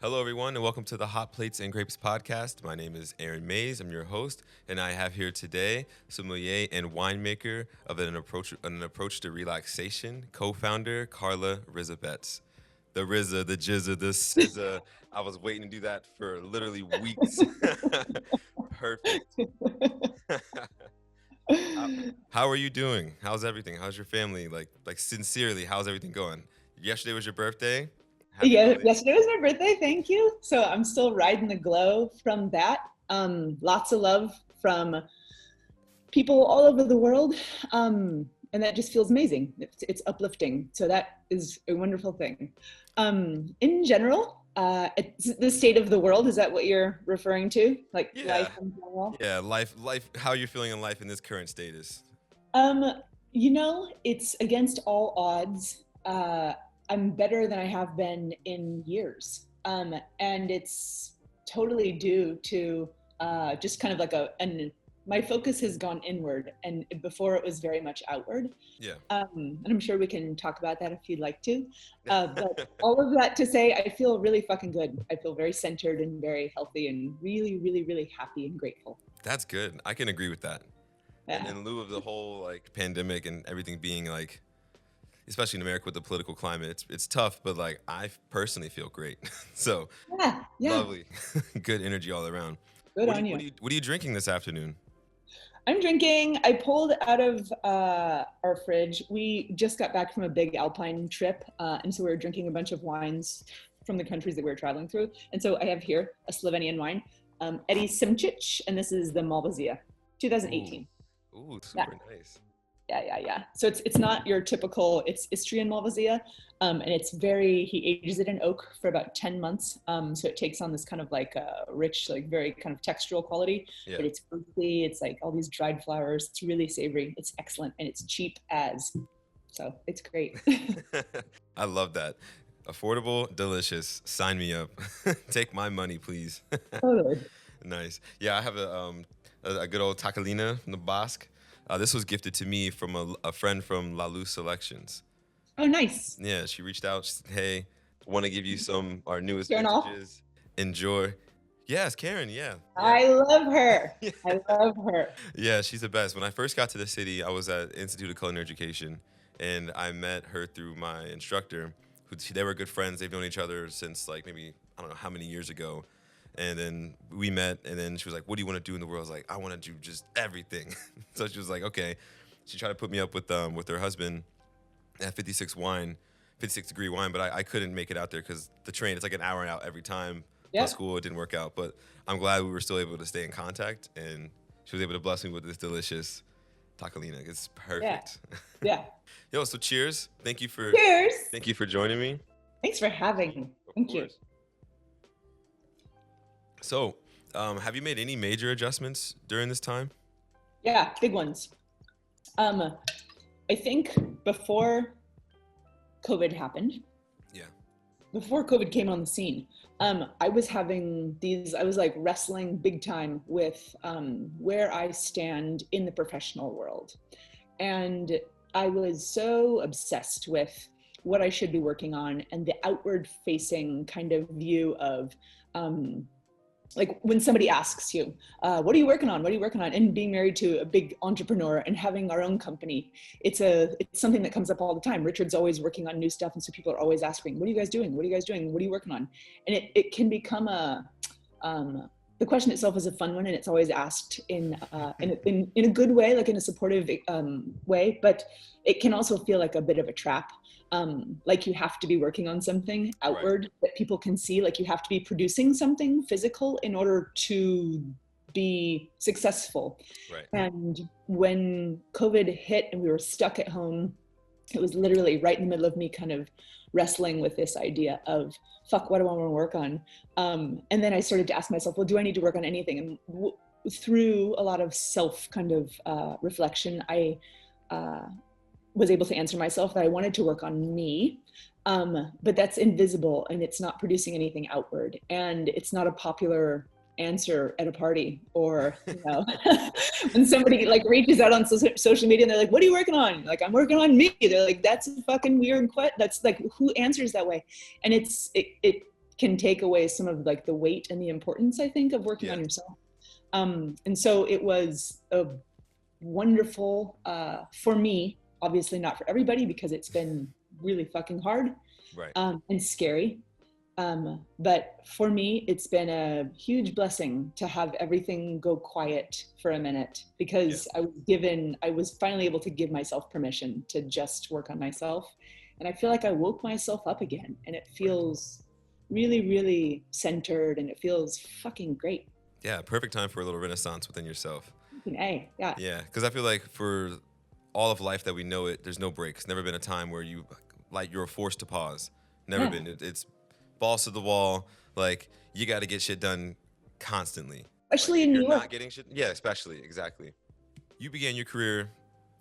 Hello, everyone, and welcome to the Hot Plates and Grapes podcast. My name is Aaron Mays. I'm your host, and I have here today sommelier and winemaker of an approach to relaxation, co-founder Carla Rza Betts. The Rizza, the Jizza, the Sizza. I was waiting to do that for literally weeks. Perfect. how, how are you doing? How's everything? How's your family? Like sincerely, how's everything going? Yesterday was your birthday. Happy Yeah, belated. yesterday was my birthday. Thank you. So I'm still riding the glow from that. Lots of love from people all over the world. And that just feels amazing. It's uplifting. So that is a wonderful thing. In general, it's the state of the world, is that what you're referring to? Like Yeah. life in general? Yeah, life. How you're feeling in life in this current status? Um, it's against all odds. I'm better than I have been in years. And it's totally due to just kind of like my focus has gone inward, and before it was very much outward. Yeah. And I'm sure we can talk about that if you'd like to. But all of that to say, I feel really fucking good. I feel very centered and very healthy and really, really, really happy and grateful. That's good. I can agree with that. And Yeah. in lieu of the whole like pandemic and everything being like, especially in America with the political climate, it's tough. But like I personally feel great. So Yeah. Yeah. lovely, good energy all around. Good What do on you what you. are you what are you drinking this afternoon? I'm drinking. I pulled out of our fridge. We just got back from a big alpine trip, and so we were drinking a bunch of wines from the countries that we were traveling through. And so I have here a Slovenian wine, Eddie Simčić, and this is the Malvasia, Ooh, 2018. ooh, Yeah, super nice. yeah. So it's not your typical. It's Istrian Malvasia, and it's very. He ages it in oak for about 10 months. So it takes on this kind of like rich, like very kind of textural quality. Yeah, But it's earthy. It's like all these dried flowers. It's really savory. It's excellent, and it's cheap as. So it's great. I love that. Affordable, delicious. Sign me up. Take my money, please. Totally. Nice. Yeah, I have a good old Tacolina from the Basque. This was gifted to me from a friend from La Luz Selections. Oh, nice. Yeah, she reached out. She said, "Hey, want to give you some our newest Turn off. vintages. Enjoy." Yes, Karen. Yeah, yeah, I love her. yeah. I love her. Yeah, she's the best. When I first got to the city, I was at Institute of Culinary Education, and I met her through my instructor. They were good friends. They've known each other since like maybe I don't know how many years ago. And then we met, and then she was like, "What do you want to do in the world?" I was like, "I want to do just everything." So she was like, "Okay." She tried to put me up with her husband at 56 degree wine, but I couldn't make it out there because the train it's like an hour out every time. Plus Yeah. school, it didn't work out. But I'm glad we were still able to stay in contact, and she was able to bless me with this delicious tacolina. It's Yeah. perfect. Yeah. Yo, so cheers. Cheers. Thank you for joining me. Thanks for having me. Of Thank you. course. So, have you made any major adjustments during this time? Yeah, big ones. Um, I think before COVID happened, Yeah. before COVID came on the scene, I was like wrestling big time with where I stand in the professional world. And I was so obsessed with what I should be working on and the outward facing kind of view of um, like when somebody asks you, what are you working on? What are you working on? And being married to a big entrepreneur and having our own company, it's something that comes up all the time. Richard's always working on new stuff. And so people are always asking, what are you guys doing? What are you guys doing? What are you working on? And it can become the question itself is a fun one, and it's always asked in a good way, like in a supportive way, but it can also feel like a bit of a trap. Like you have to be working on something Right. outward that people can see, like you have to be producing something physical in order to be successful. Right. And when COVID hit and we were stuck at home, it was literally right in the middle of me kind of wrestling with this idea of, fuck, what do I want to work on? And then I started to ask myself, well, do I need to work on anything? And through a lot of self kind of reflection, I was able to answer myself that I wanted to work on me, but that's invisible and it's not producing anything outward. And it's not a popular answer at a party, or when somebody like reaches out on social media and they're like, what are you working on? Like, I'm working on me. They're like, that's a fucking weird question. That's like, who answers that way? And can take away some of like the weight and the importance, I think, of working Yeah. on yourself. And so it was a wonderful, for me, obviously not for everybody, because it's been really fucking hard, Right. and scary. But for me, it's been a huge blessing to have everything go quiet for a minute, because I was finally able to give myself permission to just work on myself. And I feel like I woke myself up again, and it feels really, really centered, and it feels fucking great. Yeah. Perfect time for a little renaissance within yourself. Hey, yeah. Yeah. Because I feel like for all of life that we know it, there's no breaks. Never been a time where you're forced to pause. Never Yeah. been. It's balls to the wall. Like you got to get shit done constantly. Especially Like, in if New you're York. not getting shit. Yeah, especially exactly. You began your career,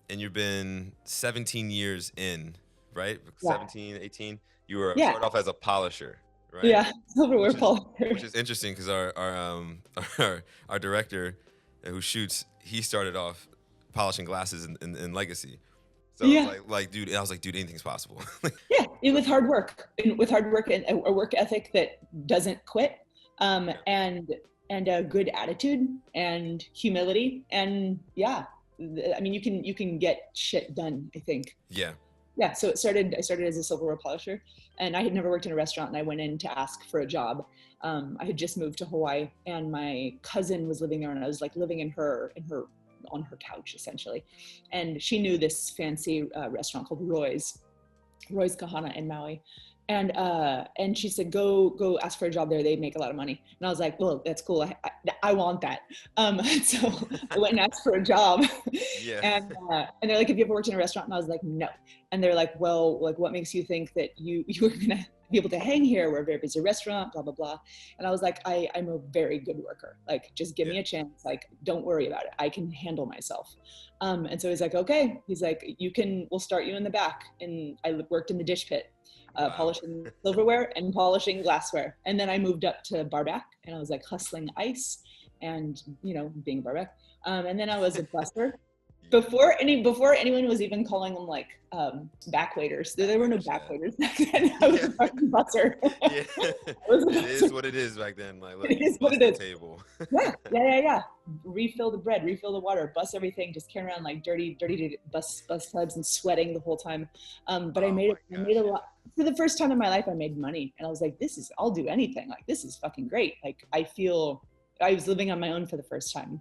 and you've been 17 years in, right? Yeah. 17, 18. You were Yeah. started off as a polisher, right? Yeah. Silverware Which polisher. is interesting because our director who shoots, he started off polishing glasses in Legacy. So Yeah. dude, I was like, dude, anything's possible. Yeah. With hard work, and a work ethic that doesn't quit, and a good attitude and humility. And yeah, I mean, you can get shit done, I think. Yeah. Yeah. So I started as a silverware polisher, and I had never worked in a restaurant, and I went in to ask for a job. I had just moved to Hawaii, and my cousin was living there, and I was like living on her couch essentially. And she knew this fancy restaurant called Roy's Kahana in Maui. And she said, go ask for a job there. They make a lot of money. And I was like, well, that's cool. I want that. So I went and asked for a job. Yeah. And they're like, have you ever worked in a restaurant? And I was like, no. And they're like, well, like, what makes you think that you were gonna be able to hang here? We're a very busy restaurant, blah, blah, blah. And I was like, I'm a very good worker. Like, just give me a chance. Like, don't worry about it. I can handle myself. And so he's like, okay. He's like, we'll start you in the back. And I worked in the dish pit, polishing silverware and polishing glassware. And then I moved up to barback, and I was like hustling ice and, being a barback. And then I was a busser. Before anyone was even calling them like back waiters. There were no back waiters back then. I was a fucking busser. Yeah. It is what it is back then. Like, look, it is what it is. Table. Yeah. Refill the bread, refill the water, bus everything, just carrying around like dirty bus tubs and sweating the whole time. But I made a lot. For the first time in my life, I made money, and I was like, I'll do anything. Like, this is fucking great. Like, I was living on my own for the first time.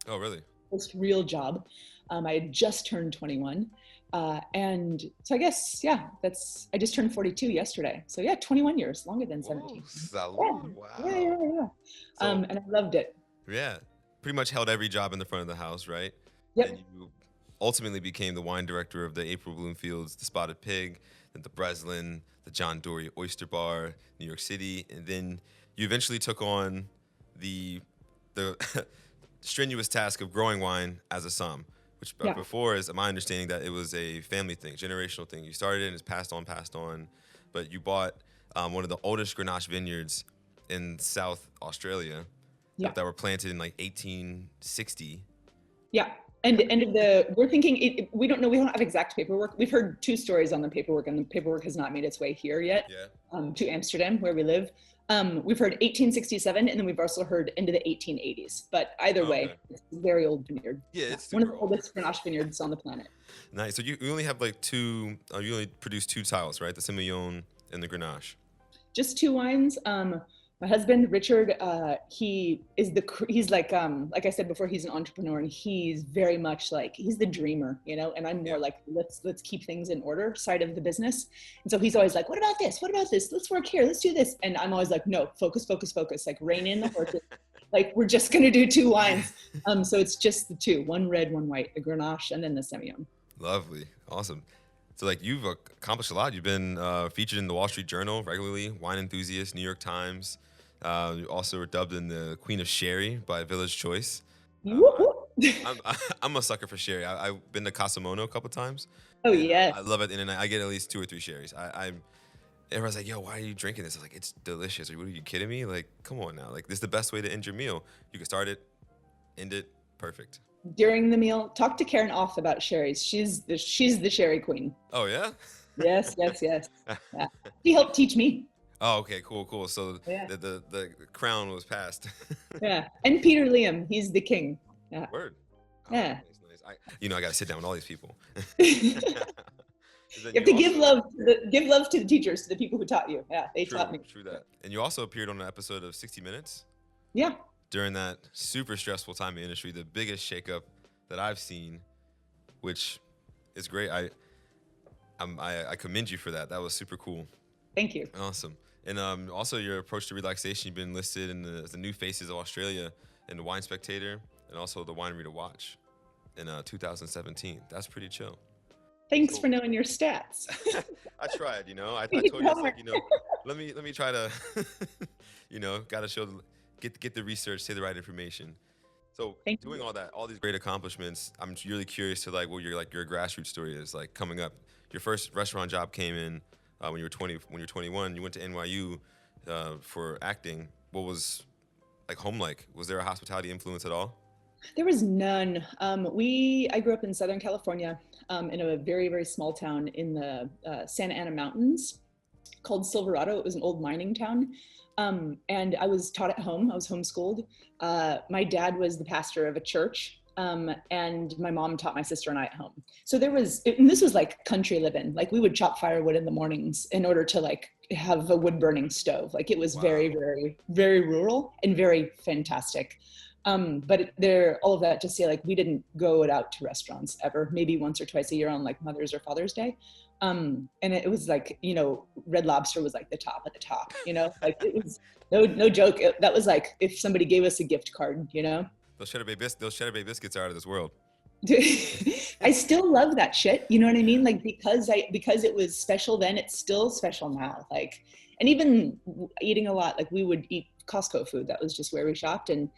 Oh, really? First real job. I had just turned 21. And so I guess, I just turned 42 yesterday. So 21 years, longer than 17. Salud. Wow. Yeah. And I loved it. Yeah. Pretty much held every job in the front of the house, right? Yep. And you ultimately became the wine director of the April Bloomfields, the Spotted Pig, then the Breslin, the John Dory Oyster Bar, New York City. And then you eventually took on the strenuous task of growing wine as a somm. Which before is my understanding that it was a family thing, generational thing. You started it and it's passed on, but you bought one of the oldest Grenache vineyards in South Australia that were planted in like 1860. Yeah. And we're thinking, we don't know, we don't have exact paperwork. We've heard two stories on the paperwork, and the paperwork has not made its way here yet to Amsterdam, where we live. We've heard 1867, and then we've also heard into the 1880s. But either way, it's a very old vineyard. Yeah, it's one of the oldest Grenache vineyards on the planet. Nice. So you only have like two. You only produce two styles, right? The Semillon and the Grenache. Just two wines. My husband Richard, he's like I said before, he's an entrepreneur, and he's very much like, he's the dreamer, and I'm more like, let's keep things in order side of the business. And so he's always like, what about this? Let's work here. Let's do this. And I'm always like, no, focus. Like, rein in the horses. Like, we're just going to do two wines. So it's just the two, one red, one white, the Grenache, and then the Semillon. Lovely. Awesome. So like, you've accomplished a lot. You've been featured in the Wall Street Journal regularly, Wine Enthusiast, New York Times. You also were dubbed in the Queen of Sherry by Village Choice. I'm a sucker for sherry. I've been to Casamono a couple times. Oh yeah. I love it, and I get at least 2 or 3 sherries. Everyone's like, yo, why are you drinking this? I was like, it's delicious. Are you kidding me? Like, come on now. Like, this is the best way to end your meal. You can start it, end it, perfect. During the meal, talk to Karen Off about sherries. She's the sherry queen. Oh yeah. Yes. Yeah. She helped teach me. Oh, okay, cool, cool. So Yeah. the crown was passed. Yeah. And Peter Liam, he's the king. Yeah. Word. Oh, Yeah. nice, nice. I got to sit down with all these people. You And then have you to give also, love give love to the teachers, to the people who taught you. Yeah, they taught true, me. true that. And you also appeared on an episode of 60 Minutes Yeah. during that super stressful time in the industry, the biggest shakeup that I've seen, which is great. I commend you for that. That was super cool. Thank you. Awesome. And also your approach to relaxation, you've been listed in the new faces of Australia in the Wine Spectator and also the Winery to Watch in 2017. That's pretty chill. Thanks So for knowing your stats. I tried, I You told you, it's homework. like, let me try to, got to get the research, say the right information. So Thank doing you. all that, all these great accomplishments, I'm really curious to like what your grassroots story is like coming up. Your first restaurant job came in when you were 20, when you were 21. You went to NYU for acting. What was like home like? Was there a hospitality influence at all? There was none. I grew up in Southern California, in a very, very small town in the Santa Ana Mountains called Silverado. It was an old mining town. And I was taught at home. I was homeschooled. My dad was the pastor of a church. And my mom taught my sister and I at home. So and this was like country living. Like we would chop firewood in the mornings in order to like have a wood burning stove. Like it was very, Wow. very, very rural and very fantastic. But there, all of that to say, like we didn't go out to restaurants ever, maybe once or twice a year on like Mother's or Father's Day. And it was like, Red Lobster was like the top of the top, like it was no joke. That was like if somebody gave us a gift card. Those Cheddar Bay biscuits are out of this world. I still love that shit. You know what I mean? Like because it was special then, it's still special now. Like, and even eating a lot, like we would eat Costco food. That was just where we shopped. And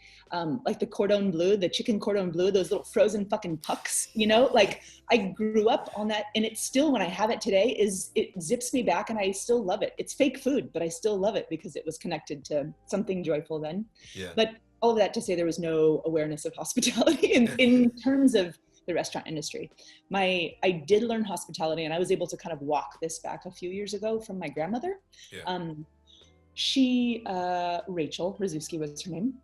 like the cordon bleu, the chicken cordon bleu, those little frozen fucking pucks, like I grew up on that. And it's still, when I have it today, it zips me back and I still love it. It's fake food, but I still love it because it was connected to something joyful then. Yeah. But all of that to say there was no awareness of hospitality in terms of the restaurant industry. I did learn hospitality, and I was able to kind of walk this back a few years ago from my grandmother. Yeah. Rachel Rzuski was her name.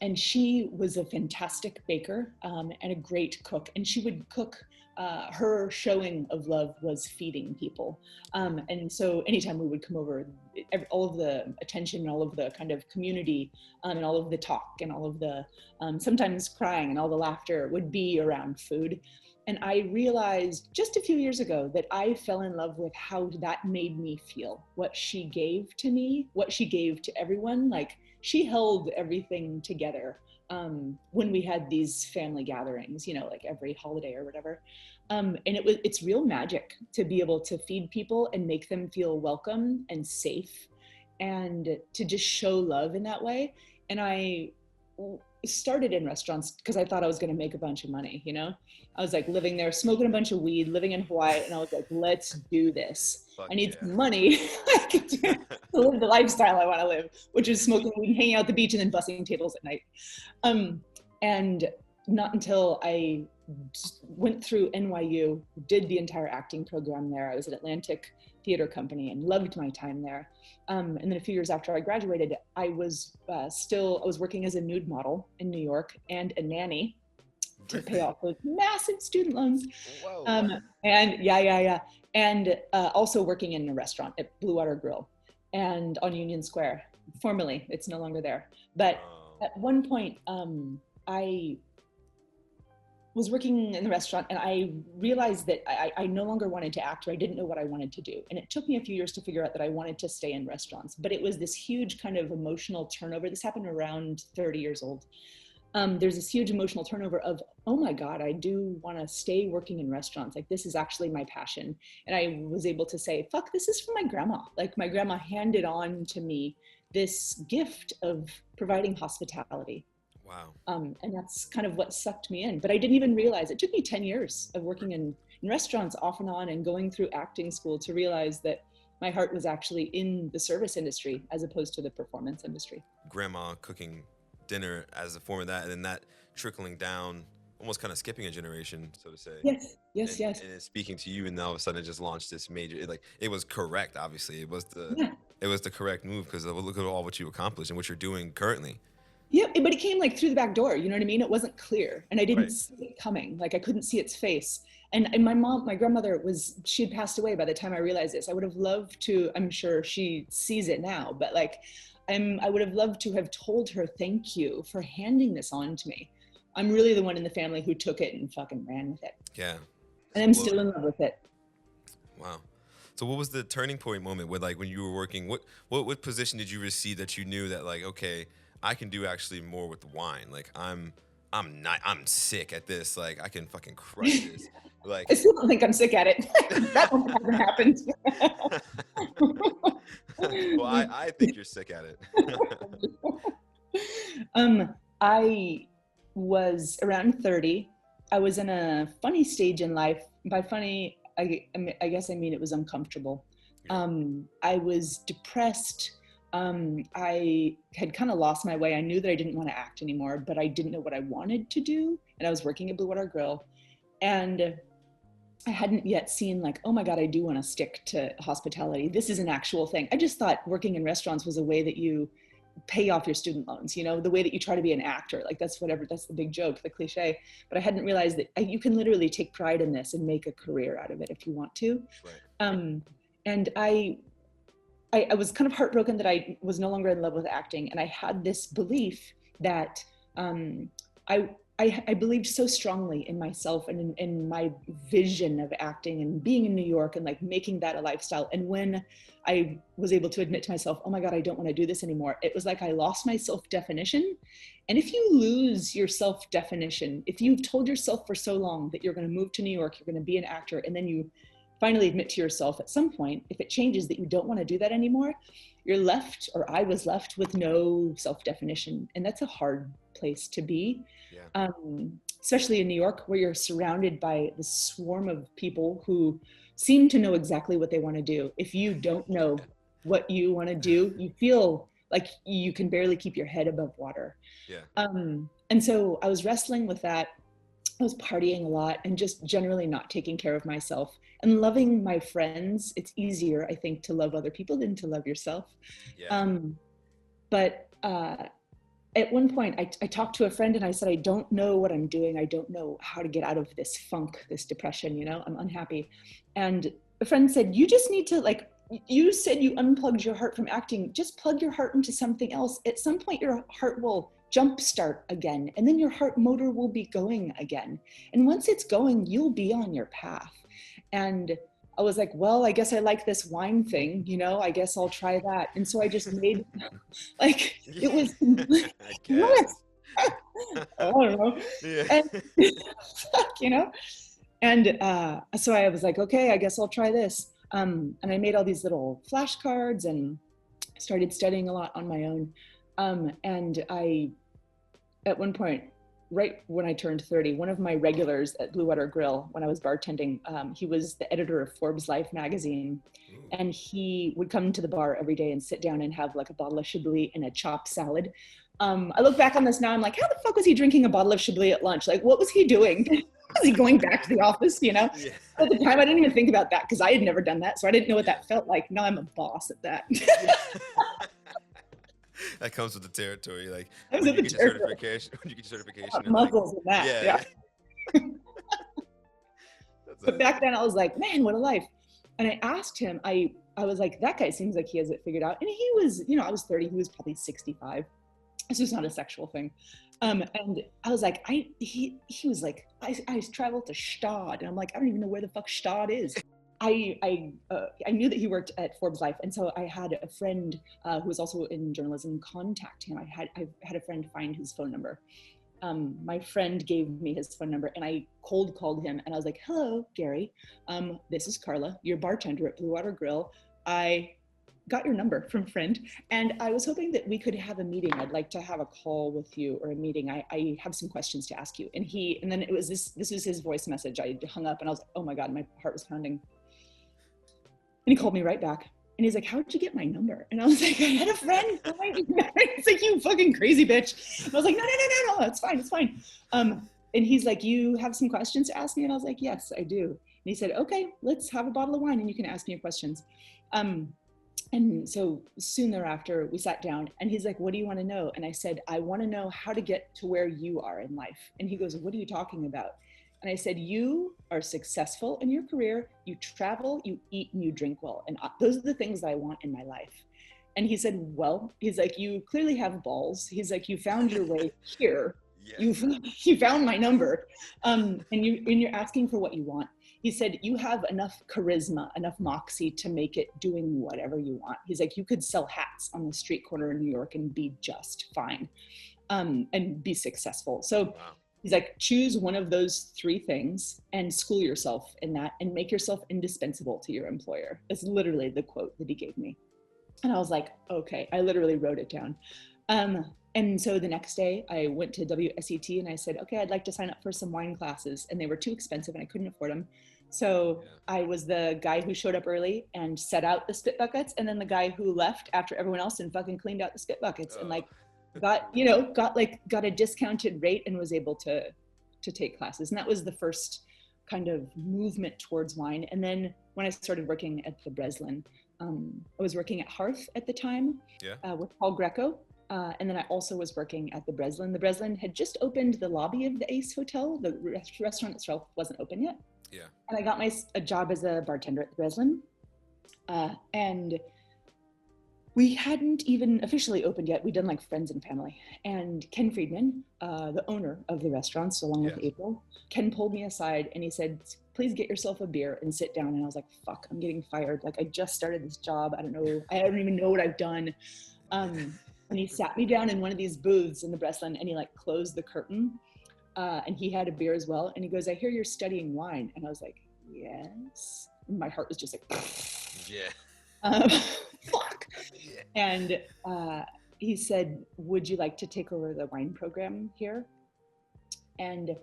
And she was a fantastic baker and a great cook. And she would cook, her showing of love was feeding people. And so anytime we would come over, all of the attention and all of the kind of community and all of the talk and all of the sometimes crying and all the laughter would be around food. And I realized just a few years ago that I fell in love with how that made me feel, what she gave to me, what she gave to everyone. Like she held everything together when we had these family gatherings, like every holiday or whatever. And it's real magic to be able to feed people and make them feel welcome and safe and to just show love in that way. And I started in restaurants because I thought I was going to make a bunch of money. I was like living there, smoking a bunch of weed, living in Hawaii, and I was like, let's do this. Fuck I need yeah. some money to live the lifestyle I want to live, which is smoking weed, hanging out at the beach, and then bussing tables at night. And not until I went through NYU, did the entire acting program there. I was at Atlantic Theater Company and loved my time there. And then a few years after I graduated, I was working as a nude model in New York and a nanny to pay off those massive student loans. Whoa. And yeah. And also working in a restaurant at Blue Water Grill and on Union Square. Formerly, it's no longer there. But at one point, I was working in the restaurant and I realized that I no longer wanted to act, or I didn't know what I wanted to do. And it took me a few years to figure out that I wanted to stay in restaurants, but it was this huge kind of emotional turnover. This happened around 30 years old. There's this huge emotional turnover of, oh my God, I do want to stay working in restaurants. Like this is actually my passion. And I was able to say, fuck, this is from my grandma. Like my grandma handed on to me this gift of providing hospitality. Wow. And that's kind of what sucked me in. But I didn't even realize, it took me 10 years of working in restaurants off and on and going through acting school to realize that my heart was actually in the service industry as opposed to the performance industry. Grandma cooking dinner as a form of that, and then that trickling down, almost kind of skipping a generation, so to say. Yes. And it's speaking to you, and then all of a sudden it just launched this major, it was correct, obviously. It was it was the correct move because look at all what you accomplished and what you're doing currently. Yeah, but it came like through the back door, you know what I mean? It wasn't clear and I didn't Right. see it coming. Like I couldn't see its face. And my grandmother she had passed away by the time I realized this. I would have loved to, I'm sure she sees it now, but like, I would have loved to have told her, thank you for handing this on to me. I'm really the one in the family who took it and fucking ran with it. Yeah. And I'm still in love with it. Wow. So what was the turning point moment with like when you were working, what position did you receive that you knew that like, okay, I can do actually more with the wine. Like I'm sick at this. Like I can fucking crush this. Like I still don't think I'm sick at it. That one hasn't happened. well, I think you're sick at it. I was around 30. I was in a funny stage in life. By funny, I guess I mean it was uncomfortable. I was depressed. I had kind of lost my way. I knew that I didn't want to act anymore, but I didn't know what I wanted to do. And I was working at Blue Water Grill. And I hadn't yet seen like, oh my God, I do want to stick to hospitality. This is an actual thing. I just thought working in restaurants was a way that you pay off your student loans, you know, the way that you try to be an actor. Like that's the big joke, the cliche. But I hadn't realized that you can literally take pride in this and make a career out of it if you want to. Right. And I was kind of heartbroken that I was no longer in love with acting. And I had this belief that I believed so strongly in myself and in my vision of acting and being in New York and like making that a lifestyle. And when I was able to admit to myself, oh my God, I don't want to do this anymore, it was like I lost my self-definition. And if you lose your self-definition, if you've told yourself for so long that you're going to move to New York, you're going to be an actor, and then you finally admit to yourself at some point, if it changes that you don't want to do that anymore, you're left, or I was left with no self-definition. And that's a hard place to be. Yeah. Especially in New York, where you're surrounded by the swarm of people who seem to know exactly what they want to do. If you don't know what you want to do, you feel like you can barely keep your head above water. Yeah. And so I was wrestling with that. I was partying a lot and just generally not taking care of myself and loving my friends. It's easier, I think, to love other people than to love yourself. Yeah. But at one point I talked to a friend and I said, I don't know what I'm doing. I don't know how to get out of this funk, this depression, you know, I'm unhappy. And a friend said, you just need to, like, you said you unplugged your heart from acting, just plug your heart into something else. At some point your heart will jumpstart again, and then your heart motor will be going again. And once it's going, you'll be on your path. And I was like, well, I guess I like this wine thing, you know, I guess I'll try that. And so I just made, like, it was, what? I don't know. Yeah. And, you know, and so I was like, okay, I guess I'll try this. And I made all these little flashcards and started studying a lot on my own. And I, at one point, right when I turned 30, one of my regulars at Blue Water Grill, when I was bartending, he was the editor of Forbes Life magazine. And he would come to the bar every day and sit down and have like a bottle of Chablis and a chopped salad. I look back on this now, I'm like, how the fuck was he drinking a bottle of Chablis at lunch? Like, what was he doing? Was he going back to the office, you know? Yeah. At the time, I didn't even think about that because I had never done that. So I didn't know what that felt like. Now I'm a boss at that. That comes with the territory. Like when you get your certification, muscles like, in that. Yeah. But back then I was like, man, what a life. And I asked him, I was like, that guy seems like he has it figured out. And he was, you know, I was 30, he was probably 65. This was not a sexual thing. And I was like, he was like, I traveled to Stad. And I'm like, I don't even know where the fuck Stad is. I knew that he worked at Forbes Life, and so I had a friend who was also in journalism contact him. I had a friend find his phone number. My friend gave me his phone number, and I cold called him, and I was like, "Hello, Gary. This is Carla, your bartender at Blue Water Grill. I got your number from a friend, and I was hoping that we could have a meeting. I'd like to have a call with you or a meeting. I have some questions to ask you." And then it was this was his voice message. I hung up, and I was like, "Oh my God," my heart was pounding. And he called me right back. And he's like, how'd you get my number? And I was like, I had a friend. It's like, you fucking crazy bitch. And I was like, no, it's fine, it's fine. And he's like, you have some questions to ask me? And I was like, yes, I do. And he said, okay, let's have a bottle of wine and you can ask me your questions. And And so soon thereafter, we sat down and he's like, what do you want to know? And I said, I want to know how to get to where you are in life. And he goes, what are you talking about? And I said, you are successful in your career. You travel, you eat, and you drink well. And those are the things that I want in my life. And he said, well, he's like, you clearly have balls. He's like, you found your way here. Yeah. You found my number. And you're asking for what you want. He said, you have enough charisma, enough moxie to make it doing whatever you want. He's like, you could sell hats on the street corner in New York and be just fine, and be successful. So wow. He's like, choose one of those three things and school yourself in that and make yourself indispensable to your employer. That's literally the quote that he gave me. And I was like, okay, I literally wrote it down. And so the next day I went to WSET and I said, okay, I'd like to sign up for some wine classes. And they were too expensive and I couldn't afford them. So I was the guy who showed up early and set out the spit buckets. And then the guy who left after everyone else and fucking cleaned out the spit buckets and like got a discounted rate and was able to take classes. And that was the first kind of movement towards wine. And then when I started working at the Breslin, I was working at Hearth at the time with Paul Greco. And then I also was working at the Breslin. The Breslin had just opened the lobby of the Ace Hotel. The restaurant itself wasn't open yet. Yeah. And I got a job as a bartender at the Breslin. And we hadn't even officially opened yet. We'd done like friends and family. And Ken Friedman, the owner of the restaurants, along with April, Ken pulled me aside and he said, please get yourself a beer and sit down. And I was like, fuck, I'm getting fired. Like I just started this job. I don't even know what I've done. And he sat me down in one of these booths in the Breslin and he like closed the curtain. And he had a beer as well. And he goes, I hear you're studying wine. And I was like, yes. And my heart was just like, fuck. Yeah. And he said, would you like to take over the wine program here? And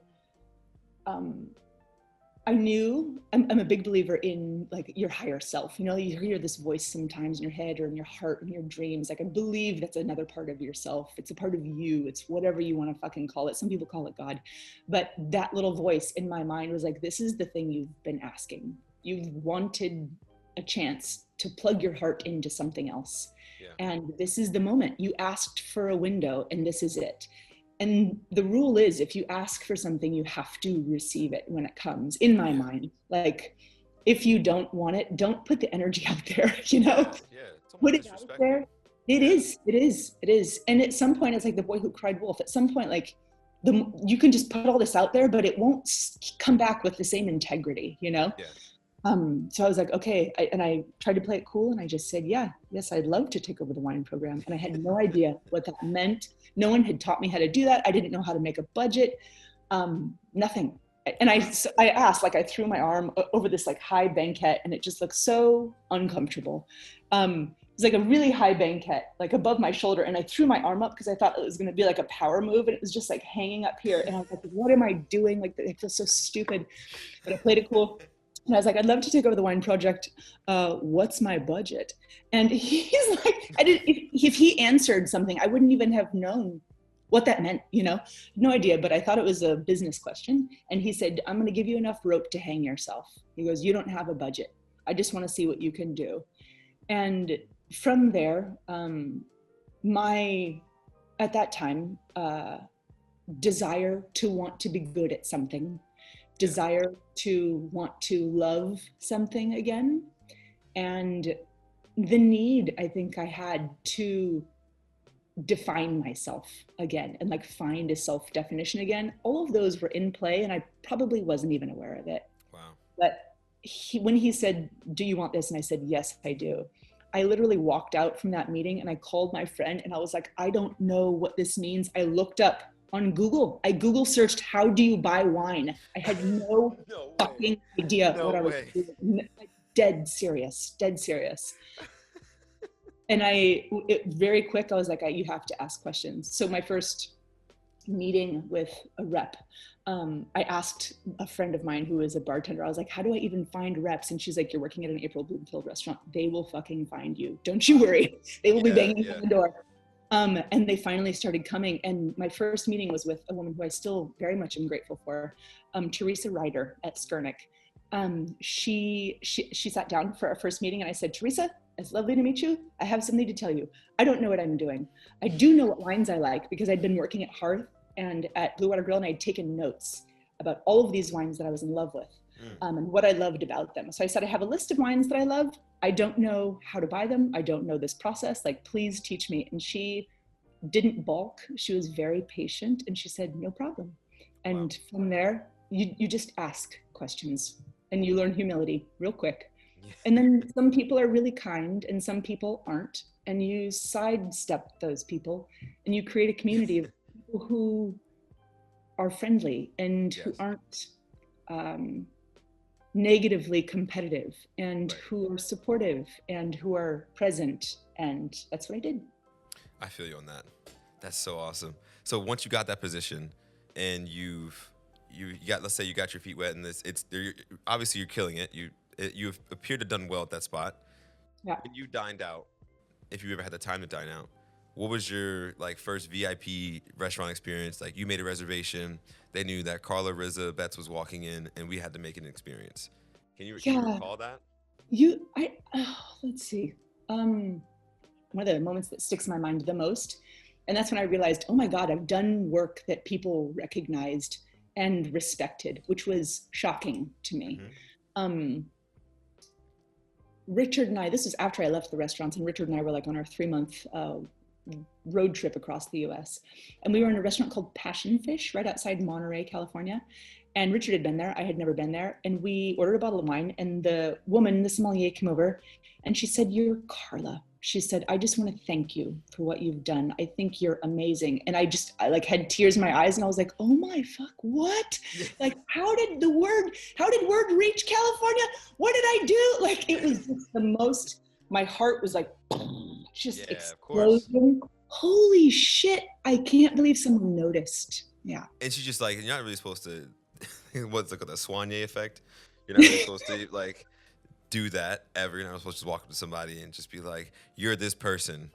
I knew I'm a big believer in like your higher self. You know, you hear this voice sometimes in your head or in your heart and your dreams. Like I believe that's another part of yourself. It's a part of you. It's whatever you want to fucking call it. Some people call it God. But that little voice in my mind was like, this is the thing you've been asking. You've wanted a chance to plug your heart into something else. Yeah. And this is the moment. You asked for a window and this is it. And the rule is if you ask for something, you have to receive it when it comes, in my mind. Like, if you don't want it, don't put the energy out there, you know? Put it out there. It is. And at some point, it's like the boy who cried wolf. At some point, like, you can just put all this out there, but it won't come back with the same integrity, you know? Yeah. So I was like, okay. And I tried to play it cool. And I just said, yes, I'd love to take over the wine program. And I had no idea what that meant. No one had taught me how to do that. I didn't know how to make a budget, nothing. And I asked, like I threw my arm over this like high banquette and it just looked so uncomfortable. It was like a really high banquette, like above my shoulder. And I threw my arm up because I thought it was going to be like a power move. And it was just like hanging up here. And I was like, what am I doing? Like, I feel so stupid, but I played it cool. And I was like, I'd love to take over the wine project. What's my budget? And he's like, if he answered something, I wouldn't even have known what that meant, you know, no idea. But I thought it was a business question. And he said, I'm going to give you enough rope to hang yourself. He goes, you don't have a budget. I just want to see what you can do. And from there, at that time, desire to want to be good at something, desire to want to love something again, and the need I think I had to define myself again and like find a self-definition again. All of those were in play and I probably wasn't even aware of it. Wow. But when he said, do you want this? And I said, yes, I do. I literally walked out from that meeting and I called my friend and I was like, I don't know what this means. I looked up on Google. I Google searched, how do you buy wine? I had no fucking idea what I was doing. Dead serious. And very quick, I was like, you have to ask questions. So my first meeting with a rep, I asked a friend of mine who is a bartender, I was like, how do I even find reps? And she's like, you're working at an April Bloomfield restaurant. They will fucking find you. Don't you worry. They will be banging on the door. And they finally started coming. And my first meeting was with a woman who I still very much am grateful for, Teresa Ryder at Skurnick. She sat down for our first meeting, and I said, Teresa, it's lovely to meet you. I have something to tell you. I don't know what I'm doing. I do know what wines I like because I'd been working at Hearth and at Blue Water Grill, and I'd taken notes about all of these wines that I was in love with, and what I loved about them. So I said, I have a list of wines that I love. I don't know how to buy them. I don't know this process. Like, please teach me. And she didn't balk. She was very patient, and she said, no problem. And from there, you just ask questions and you learn humility real quick. And then some people are really kind and some people aren't. And you sidestep those people and you create a community of people who are friendly and who aren't negatively competitive, and who are supportive and who are present. And that's what I did. I feel you on that. That's so awesome. So once you got that position and you got, let's say you got your feet wet, and obviously you're killing it. You appear to have done well at that spot. Yeah. When you dined out, if you ever had the time to dine out, what was your like first VIP restaurant experience? Like, you made a reservation, they knew that Carla Rza Betts was walking in, and we had to make an experience. Can you recall that? Let's see. One of the moments that sticks in my mind the most, and that's when I realized, oh my God, I've done work that people recognized and respected, which was shocking to me. Richard and I, this is after I left the restaurants, and Richard and I were like on our 3-month road trip across the US. And we were in a restaurant called Passion Fish right outside Monterey, California. And Richard had been there. I had never been there. And we ordered a bottle of wine, and the woman, the sommelier, came over and she said, you're Carla. She said, I just want to thank you for what you've done. I think you're amazing. And I like had tears in my eyes, and I was like, oh my fuck, what? Like, how did word reach California? What did I do? Like, it was just the most, my heart was like, just exploding. Holy shit. I can't believe someone noticed. Yeah. And she's just like, you're not really supposed to, what's like the Soigné effect? You're not really supposed to like do that ever. You're not supposed to walk up to somebody and just be like, you're this person.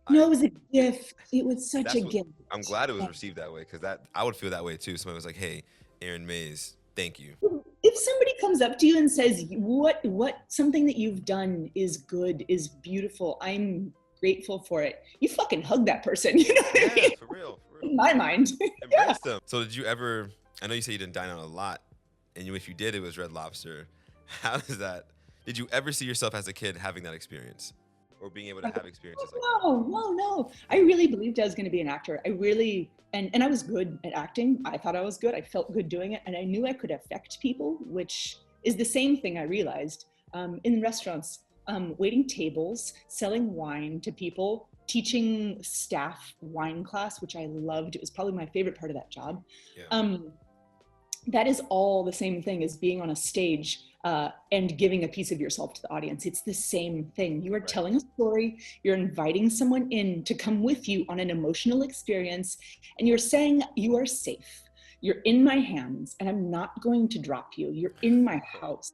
No, it was a gift. It was such a gift. I'm glad it was received that way, because I would feel that way too. Somebody was like, hey, Erin Mays, thank you. If somebody comes up to you and says, what something that you've done is good, is beautiful, I'm grateful for it, you fucking hug that person. You know what I mean? For real. In my mind. Embrace them. So did you ever, I know you say you didn't dine out a lot, and if you did, it was Red Lobster. How does that, did you ever see yourself as a kid having that experience, or being able to have experiences like that? No. I really believed I was going to be an actor. I really, and I was good at acting. I thought I was good. I felt good doing it. And I knew I could affect people, which is the same thing I realized in restaurants, waiting tables, selling wine to people, teaching staff wine class, which I loved. It was probably my favorite part of that job. Yeah. That is all the same thing as being on a stage and giving a piece of yourself to the audience. It's the same thing. You are telling a story, you're inviting someone in to come with you on an emotional experience, and you're saying, you are safe. You're in my hands, and I'm not going to drop you. You're in my house.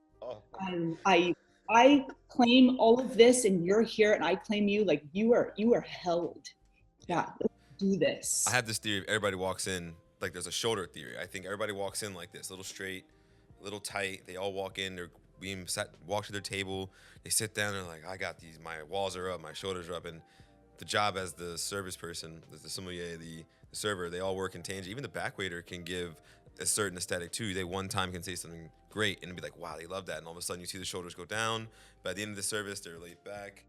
I claim all of this, and you're here, and I claim you. Like, you are held. Yeah, let's do this. I have this theory. Everybody walks in, like, there's a shoulder theory. I think everybody walks in like this, a little straight, a little tight. They all walk in, they're being walk to their table, they sit down, they're like, I got these, my walls are up, my shoulders are up. And the job as the service person, the sommelier, the server, they all work in tangent. Even the back waiter can give a certain aesthetic too. They one time can say something great and be like, wow, they love that. And all of a sudden you see the shoulders go down. By the end of the service, they're laid back.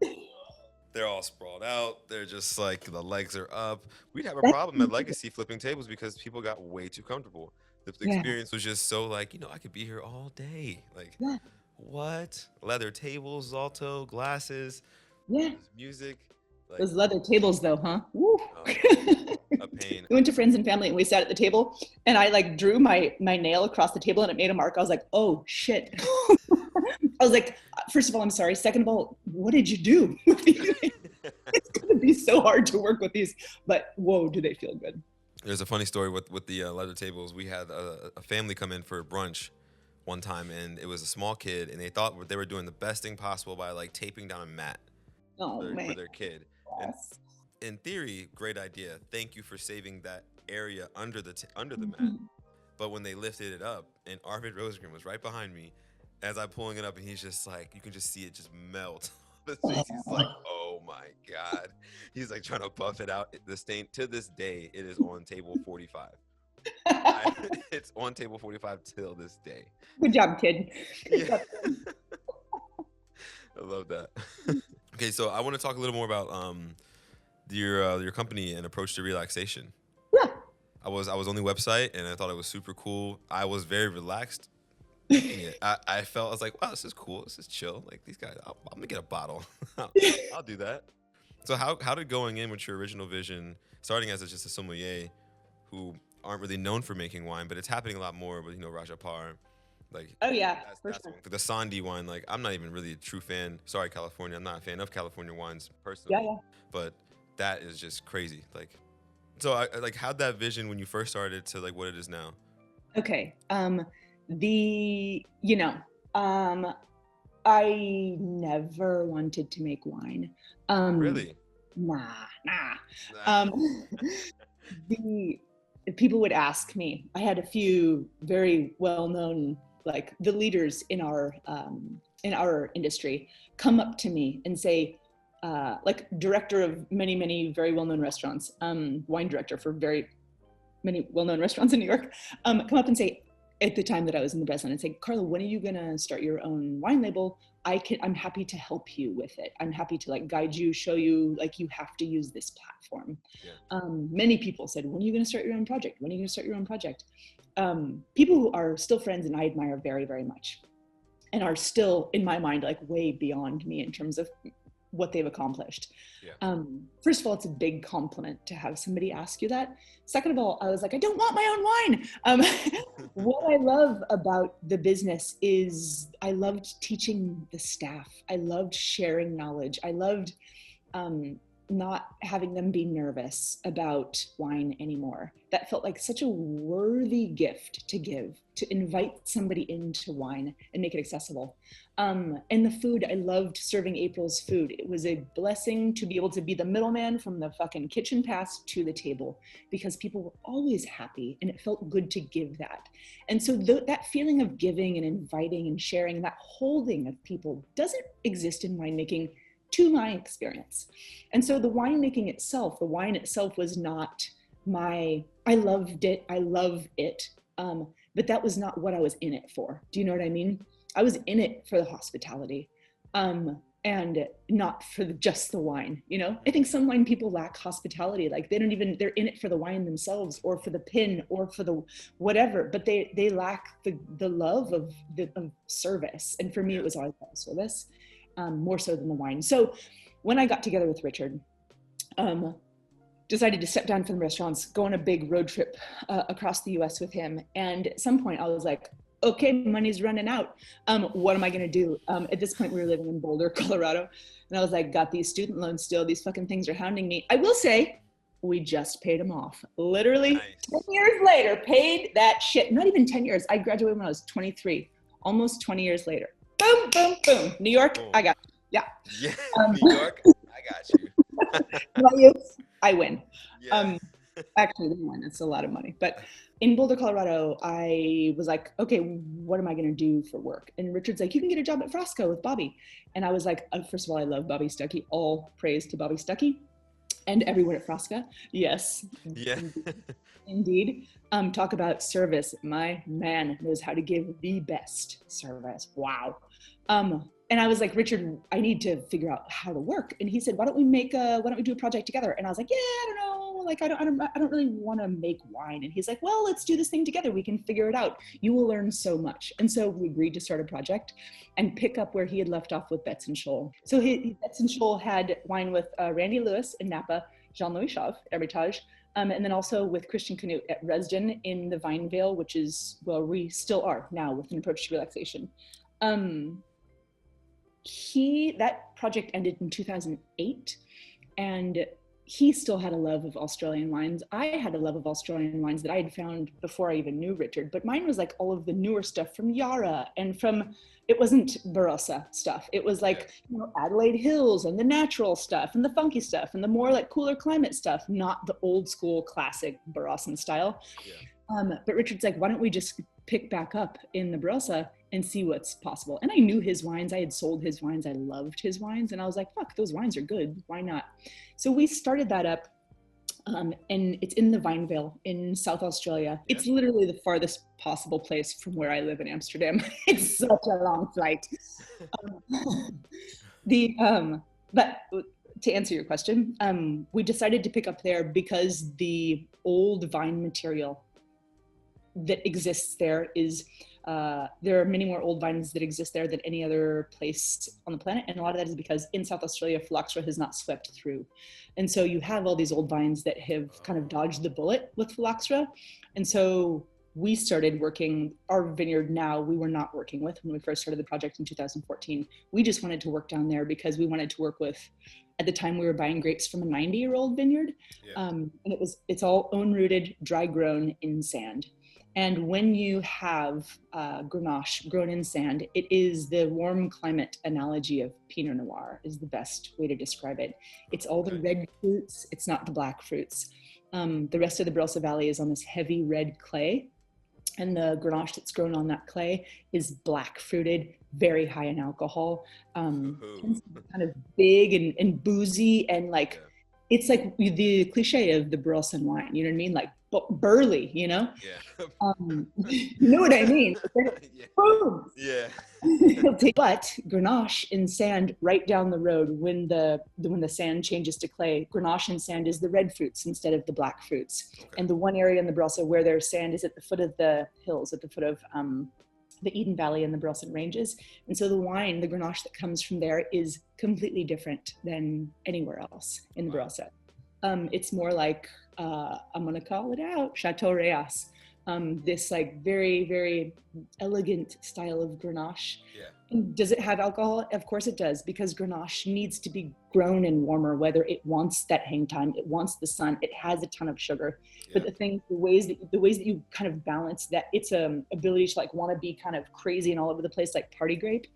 They're all sprawled out. They're just like, the legs are up. We'd have a problem at Legacy flipping tables because people got way too comfortable. The experience was just so like, I could be here all day. Like, what? Leather tables, Zalto, glasses, music. Like, those leather tables though, huh? Woo. A pain. We went to friends and family and we sat at the table, and I like drew my nail across the table and it made a mark. I was like, oh shit. I was like, first of all, I'm sorry. Second of all, what did you do? It's going to be so hard to work with these, but whoa, do they feel good. There's a funny story with the leather tables. We had a family come in for brunch one time, and it was a small kid, and they thought they were doing the best thing possible by like taping down a mat for their kid. Yes. And in theory, great idea. Thank you for saving that area under the mat. But when they lifted it up, and Arvid Rosengren was right behind me, as I'm pulling it up, and he's just like, you can just see it just melt. His face. He's like, oh my God. He's like trying to buff it out. The stain, to this day, it is on table 45. It's on table 45 till this day. Good job, kid. Good Yeah. job. I love that. Okay, so I want to talk a little more about your company and Approach to Relaxation. Yeah. I was on the website and I thought it was super cool. I was very relaxed making it. I felt, I was like, wow, this is cool. This is chill. Like these guys, I'm gonna get a bottle. I'll do that. So how did going in with your original vision, starting as just a sommelier, who aren't really known for making wine, but it's happening a lot more with Rajapar, like Oh yeah, for that's sure. the Sandy wine. Like I'm not even really a true fan. Sorry, California. I'm not a fan of California wines Yeah, personally, yeah. but that is just crazy. Like, so like how'd that vision when you first started to like what it is now? Okay. The you know, um, I never wanted to make wine. Um, Really? nah. Nah. Um, the people would ask me. I had a few very well-known, like the leaders in our industry, come up to me and say, like director of many very well-known restaurants, wine director for very many well-known restaurants in New York, come up and say, at the time that I was in the Breslin, and say, Carla, when are you gonna start your own wine label? I'm happy to help you with it. I'm happy to like guide you, show you, like you have to use this platform. Yeah. Many people said, when are you gonna start your own project? When are you gonna start your own project? People who are still friends and I admire very much, and are still in my mind like way beyond me in terms of what they've accomplished. Yeah. First of all, it's a big compliment to have somebody ask you that. Second of all, I was like, I don't want my own wine. What I love about the business is I loved teaching the staff. I loved sharing knowledge. I loved not having them be nervous about wine anymore. That felt like such a worthy gift to give, to invite somebody into wine and make it accessible. And the food, I loved serving April's food. It was a blessing to be able to be the middleman from the fucking kitchen pass to the table, because people were always happy and it felt good to give that. And so that feeling of giving and inviting and sharing and that holding of people doesn't exist in winemaking, to my experience. And so the winemaking itself, the wine itself was not I loved it, I love it, but that was not what I was in it for. Do you know what I mean? I was in it for the hospitality, and not for just the wine. I think some wine people lack hospitality. Like they're in it for the wine themselves or for the pin or for the whatever, but they lack the love of service. And for me, it was always about service, more so than the wine. So when I got together with Richard, decided to step down from the restaurants, go on a big road trip across the US with him. And at some point I was like, okay, money's running out. What am I gonna do? At this point we were living in Boulder, Colorado. And I was like, got these student loans still. These fucking things are hounding me. I will say, we just paid them off. Literally Nice. 10 years later, paid that shit. Not even 10 years. I graduated when I was 23, almost 20 years later. Boom, boom, boom. New York, Boom. I got you. Yeah. Yeah. New York, I got you. I win. Yeah. Actually, we win. It's a lot of money. But in Boulder, Colorado, I was like, okay, what am I going to do for work? And Richard's like, you can get a job at Frosco with Bobby. And I was like, first of all, I love Bobby Stuckey. All praise to Bobby Stuckey and everyone at Frosco. Yes. Yeah. Indeed. Talk about service. My man knows how to give the best service. Wow. And I was like, Richard, I need to figure out how to work. And he said, why don't we do a project together? And I was like, yeah, I don't know. Like, I don't really want to make wine. And he's like, well, let's do this thing together. We can figure it out. You will learn so much. And so we agreed to start a project and pick up where he had left off with Betts and Scholl. So Betts and Scholl had wine with Randy Lewis in Napa, Jean-Louis Chauve, Hermitage, and then also with Christian Canute at Resden in the Vine Vale, which is where we still are now with an Approach to Relaxation. That project ended in 2008, and he still had a love of Australian wines. I had a love of Australian wines that I had found before I even knew Richard, but mine was like all of the newer stuff from Yarra and it wasn't Barossa stuff. It was like, Adelaide Hills and the natural stuff and the funky stuff and the more like cooler climate stuff, not the old school classic Barossan style. Yeah. But Richard's like, why don't we just pick back up in the Barossa and see what's possible. And I knew his wines. I had sold his wines. I loved his wines. And I was like, fuck, those wines are good. Why not? So we started that up. And it's in the Vinevale in South Australia. Yeah. It's literally the farthest possible place from where I live in Amsterdam. It's such a long flight. But to answer your question, we decided to pick up there because the old vine material that exists there is, there are many more old vines that exist there than any other place on the planet. And a lot of that is because in South Australia, phylloxera has not swept through. And so you have all these old vines that have kind of dodged the bullet with phylloxera. And so we started working, our vineyard now, we were not working with when we first started the project in 2014. We just wanted to work down there because we wanted to work with, at the time we were buying grapes from a 90-year-old vineyard. Yeah. And it's all own rooted, dry grown in sand. And when you have Grenache grown in sand, it is the warm climate analogy of Pinot Noir is the best way to describe it. It's all the red fruits. It's not the black fruits. The rest of the Barossa Valley is on this heavy red clay. And the Grenache that's grown on that clay is black fruited, very high in alcohol, kind of big and boozy. And like, it's like the cliche of the Barossan wine, you know what I mean? Like burly, you know? Yeah. You know what I mean? Yeah. Boom. Yeah. But Grenache in sand right down the road, when the sand changes to clay, Grenache in sand is the red fruits instead of the black fruits. Okay. And the one area in the Barossa where there's sand is at the foot of the hills, at the foot of the Eden Valley and the Barossan Ranges. And so the wine, the Grenache that comes from there is completely different than anywhere else in the Barossa. It's more like, I'm going to call it out, Chateau Reyes. This like very, very elegant style of Grenache. Yeah. And does it have alcohol? Of course it does, because Grenache needs to be grown in warmer weather. It wants that hang time. It wants the sun. It has a ton of sugar. Yeah. But the ways that you kind of balance that, its ability to like want to be kind of crazy and all over the place, like party grape,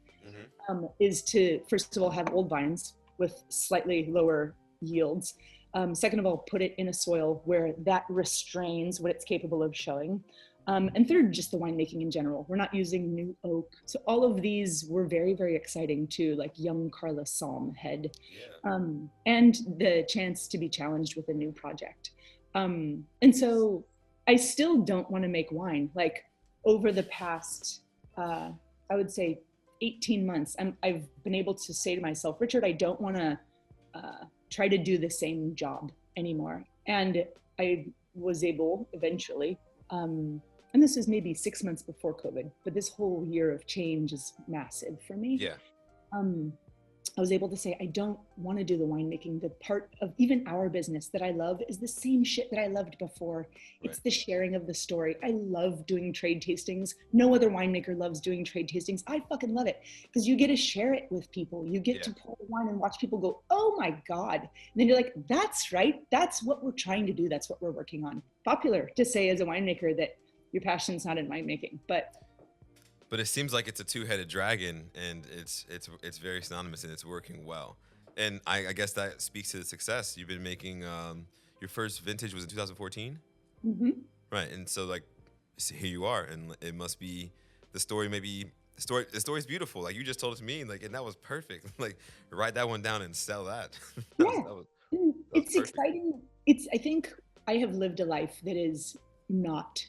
is to, first of all, have old vines with slightly lower yields. Second of all, put it in a soil where that restrains what it's capable of showing. And third, just the winemaking in general. We're not using new oak. So all of these were very, very exciting to like young Carla Psalm head. Yeah. And the chance to be challenged with a new project. And so I still don't want to make wine. Like over the past, I would say 18 months, I've been able to say to myself, Richard, I don't want to try to do the same job anymore. And I was able eventually, and this is maybe 6 months before COVID, but this whole year of change is massive for me. Yeah. I was able to say, I don't want to do the winemaking. The part of even our business that I love is the same shit that I loved before. Right. It's the sharing of the story. I love doing trade tastings. No other winemaker loves doing trade tastings. I fucking love it because you get to share it with people. You get to pour the wine and watch people go, oh my God. And then you're like, that's right. That's what we're trying to do. That's what we're working on. Popular to say as a winemaker that your passion's not in winemaking, but it seems like it's a two-headed dragon, and it's very synonymous, and it's working well. And I guess that speaks to the success. You've been making your first vintage was in 2014, right? And so like, here you are, and it must be the story. Maybe the story's beautiful. Like you just told it to me, like, and that was perfect. Like write that one down and sell that. It's exciting. I think I have lived a life that is not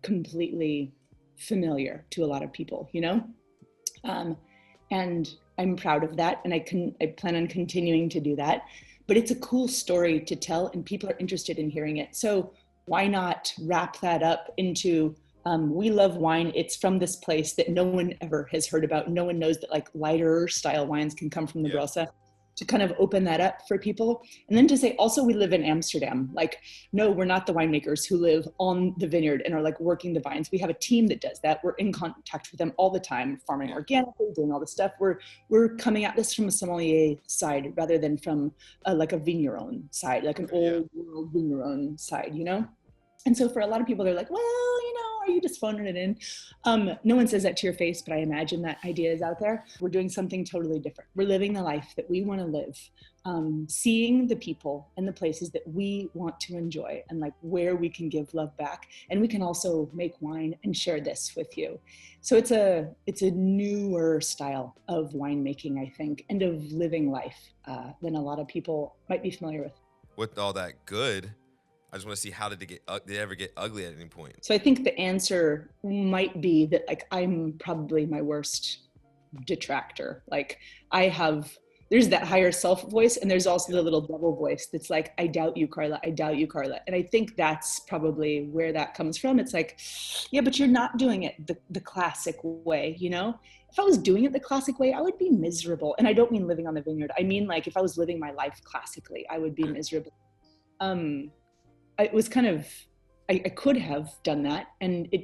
completely familiar to a lot of people, you know? And I'm proud of that. And I plan on continuing to do that, but it's a cool story to tell and people are interested in hearing it. So why not wrap that up into, we love wine. It's from this place that no one ever has heard about. No one knows that like lighter style wines can come from the Barossa. To kind of open that up for people. And then to say, also, we live in Amsterdam. Like, no, we're not the winemakers who live on the vineyard and are like working the vines. We have a team that does that. We're in contact with them all the time, farming organically, doing all this stuff. We're coming at this from a sommelier side rather than from like a vigneron side, like an old world vigneron side, you know? And so for a lot of people, they're like, well, are you just phoning it in? No one says that to your face, but I imagine that idea is out there. We're doing something totally different. We're living the life that we want to live, seeing the people and the places that we want to enjoy, and like where we can give love back. And we can also make wine and share this with you. So it's a newer style of winemaking, I think, and of living life than a lot of people might be familiar with. With all that good, I just want to see, how did it ever get ugly at any point? So I think the answer might be that like I'm probably my worst detractor. Like there's that higher self voice, and there's also the little devil voice that's like, I doubt you, Carla. I doubt you, Carla. And I think that's probably where that comes from. It's like, yeah, but you're not doing it the classic way, If I was doing it the classic way, I would be miserable. And I don't mean living on the vineyard. I mean, like, if I was living my life classically, I would be miserable. It was kind of, I could have done that. And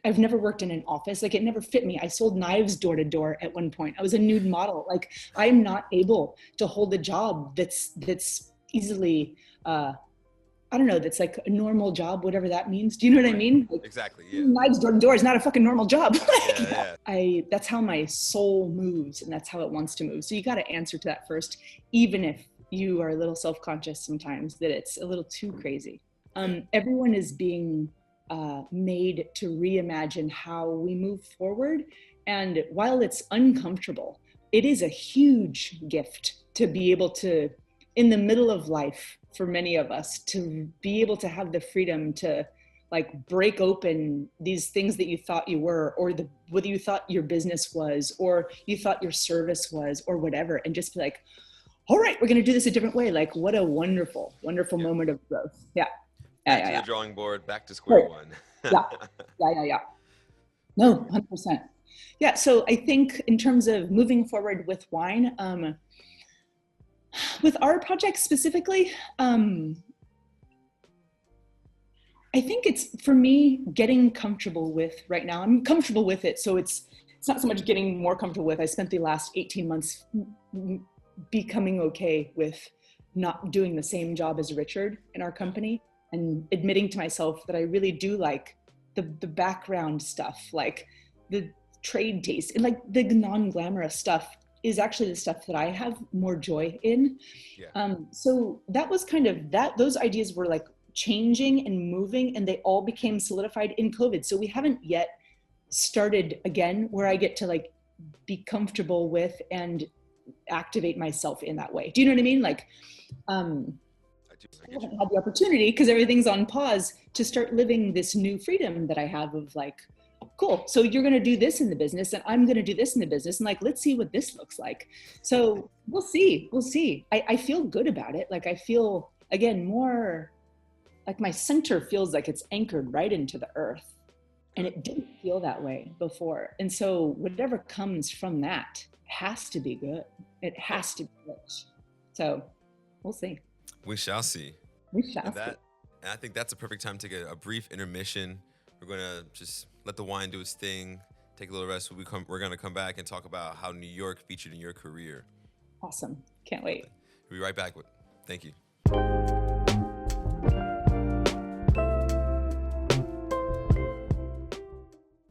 I've never worked in an office. Like, it never fit me. I sold knives door to door at one point. I was a nude model. Like, I'm not able to hold a job that's easily, I don't know, that's like a normal job, whatever that means. Do you know what I mean? Like, exactly. Yeah. Knives door to door is not a fucking normal job. Yeah. That's how my soul moves, and that's how it wants to move. So you got to answer to that first, even if you are a little self-conscious sometimes that it's a little too crazy. Everyone is being made to reimagine how we move forward. And while it's uncomfortable, it is a huge gift to be able to, in the middle of life, for many of us, to be able to have the freedom to like break open these things that you thought you were, or whether you thought your business was, or you thought your service was, or whatever, and just be like, all right, we're going to do this a different way. Like, what a wonderful, wonderful moment of growth. Yeah. Back to the drawing board, back to square one. Yeah. No, 100%. Yeah. So I think in terms of moving forward with wine, with our project specifically, I think it's, for me, getting comfortable with right now. I'm comfortable with it. So it's not so much getting more comfortable with. I spent the last 18 months becoming okay with not doing the same job as Richard in our company, and admitting to myself that I really do like the background stuff, like the trade taste, and like the non-glamorous stuff is actually the stuff that I have more joy in. Yeah. So that was kind of that, those ideas were like changing and moving, and they all became solidified in COVID. So we haven't yet started again where I get to like be comfortable with and activate myself in that way. Do you know what I mean? Like, I haven't had the opportunity, because everything's on pause, to start living this new freedom that I have of like, cool, so you're going to do this in the business and I'm going to do this in the business, and like, let's see what this looks like. So we'll see. I feel good about it. Like, I feel, again, more like my center feels like it's anchored right into the earth, and it didn't feel that way before. And so whatever comes from that has to be good. It has to be rich. So we'll see. We shall see. We shall see. And I think that's a perfect time to get a brief intermission. We're going to just let the wine do its thing, take a little rest. We're going to come back and talk about how New York featured in your career. Awesome. Can't wait. We'll be right back. Thank you.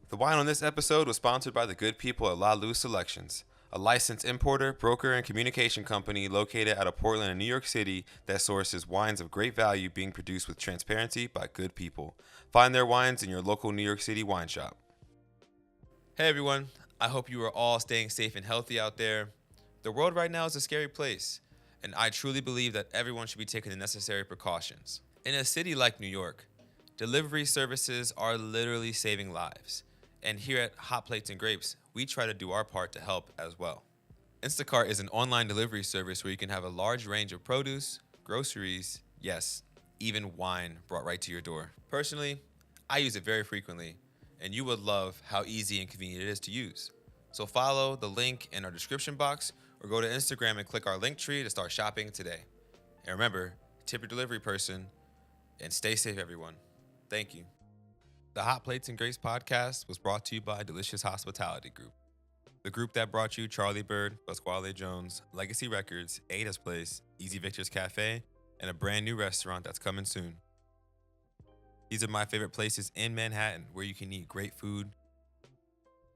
The wine on this episode was sponsored by the good people at La Luz Selections, a licensed importer, broker, and communication company located out of Portland and New York City that sources wines of great value being produced with transparency by good people. Find their wines in your local New York City wine shop. Hey everyone, I hope you are all staying safe and healthy out there. The world right now is a scary place, and I truly believe that everyone should be taking the necessary precautions. In a city like New York, delivery services are literally saving lives. And here at Hot Plates and Grapes, we try to do our part to help as well. Instacart is an online delivery service where you can have a large range of produce, groceries, yes, even wine brought right to your door. Personally, I use it very frequently, and you would love how easy and convenient it is to use. So follow the link in our description box or go to Instagram and click our link tree to start shopping today. And remember, tip your delivery person and stay safe, everyone. Thank you. The Hot Plates and Grapes podcast was brought to you by Delicious Hospitality Group, the group that brought you Charlie Bird, Pasquale Jones, Legacy Records, Ada's Place, Easy Victor's Cafe, and a brand new restaurant that's coming soon. These are my favorite places in Manhattan where you can eat great food,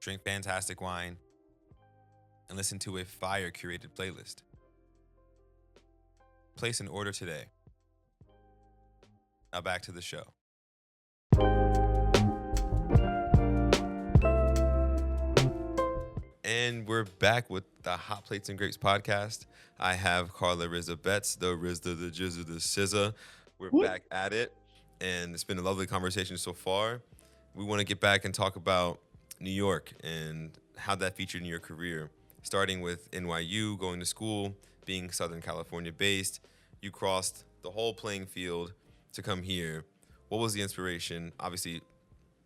drink fantastic wine, and listen to a fire curated playlist. Place an order today. Now back to the show. And we're back with the Hot Plates and Grapes podcast. I have Carla Rza Betts, the Rizda, the Jizza, the Sizza. We're back at it, and it's been a lovely conversation so far. We want to get back and talk about New York and how that featured in your career, starting with NYU, going to school, being Southern California based. You crossed the whole playing field to come here. What was the inspiration? Obviously,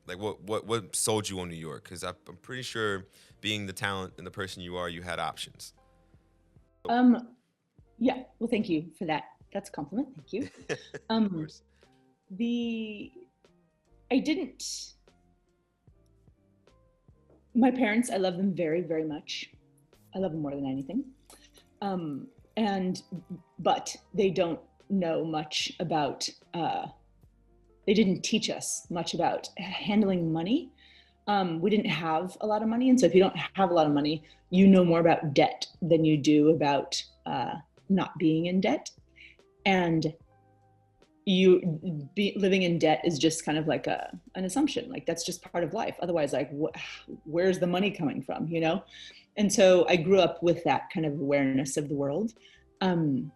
like what sold you on New York? Because I'm pretty sure, being the talent and the person you are, you had options. Yeah, well, thank you for that. That's a compliment. Thank you. Of course. My parents, I love them very, very much. I love them more than anything. But they don't know much about, they didn't teach us much about handling money. We didn't have a lot of money. And so if you don't have a lot of money, you know more about debt than you do about not being in debt. And living in debt is just kind of like an assumption. Like, that's just part of life. Otherwise, like, where's the money coming from, you know? And so I grew up with that kind of awareness of the world. And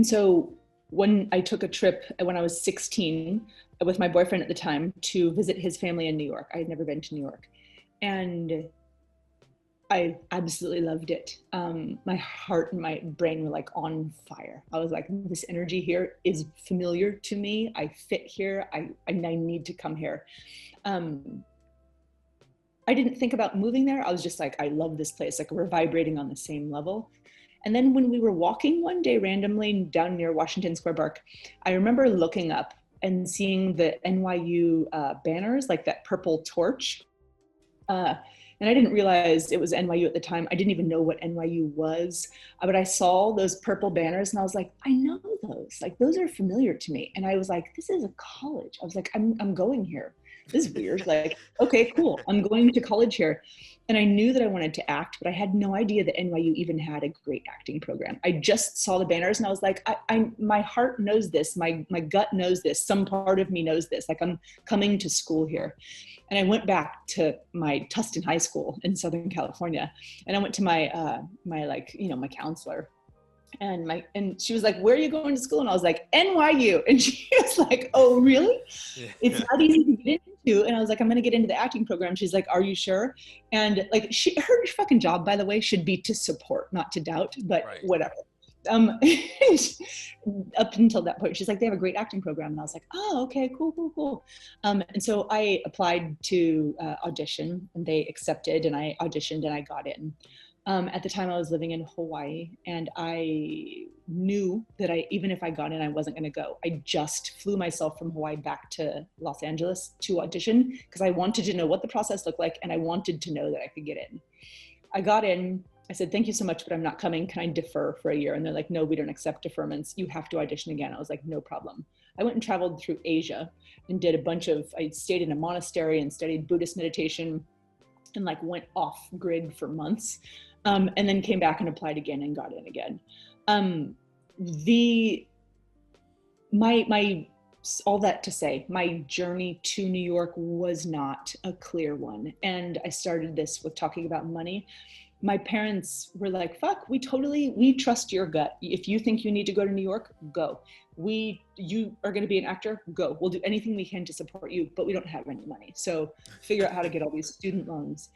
so when I took a trip when I was 16 with my boyfriend at the time to visit his family in New York, I had never been to New York, and I absolutely loved it. My heart and my brain were like on fire. I was like, this energy here is familiar to me. I fit here. I need to come here. I didn't think about moving there. I was just like, I love this place. Like, we're vibrating on the same level. And then when we were walking one day randomly down near Washington Square Park, I remember looking up and seeing the NYU banners, like that purple torch. And I didn't realize it was NYU at the time. I didn't even know what NYU was, but I saw those purple banners and I was like, I know those. Like, those are familiar to me. And I was like, this is a college. I was like, I'm going here. This is weird. Like, okay, cool. I'm going to college here. And I knew that I wanted to act, but I had no idea that NYU even had a great acting program. I just saw the banners and I was like, my heart knows this. My gut knows this. Some part of me knows this. Like, I'm coming to school here. And I went back to my Tustin High School in Southern California. And I went to my my counselor. And she was like, where are you going to school? And I was like, NYU. And she was like, oh, really? Yeah. It's not easy to get into. And I was like, I'm going to get into the acting program. She's like, are you sure? And like, her fucking job, by the way, should be to support, not to doubt, but right. Whatever. Up until that point, she's like, they have a great acting program. And I was like, oh, okay, cool. And so I applied to audition, and they accepted, and I auditioned and I got in. At the time I was living in Hawaii, and I knew that even if I got in, I wasn't going to go. I just flew myself from Hawaii back to Los Angeles to audition because I wanted to know what the process looked like, and I wanted to know that I could get in. I got in. I said, thank you so much, but I'm not coming. Can I defer for a year? And they're like, no, we don't accept deferments. You have to audition again. I was like, no problem. I went and traveled through Asia and did I stayed in a monastery and studied Buddhist meditation and like went off grid for months. And then came back and applied again and got in again. All that to say, my journey to New York was not a clear one. And I started this with talking about money. My parents were like, fuck, we trust your gut. If you think you need to go to New York, go. You are going to be an actor, go. We'll do anything we can to support you, but we don't have any money. So figure out how to get all these student loans.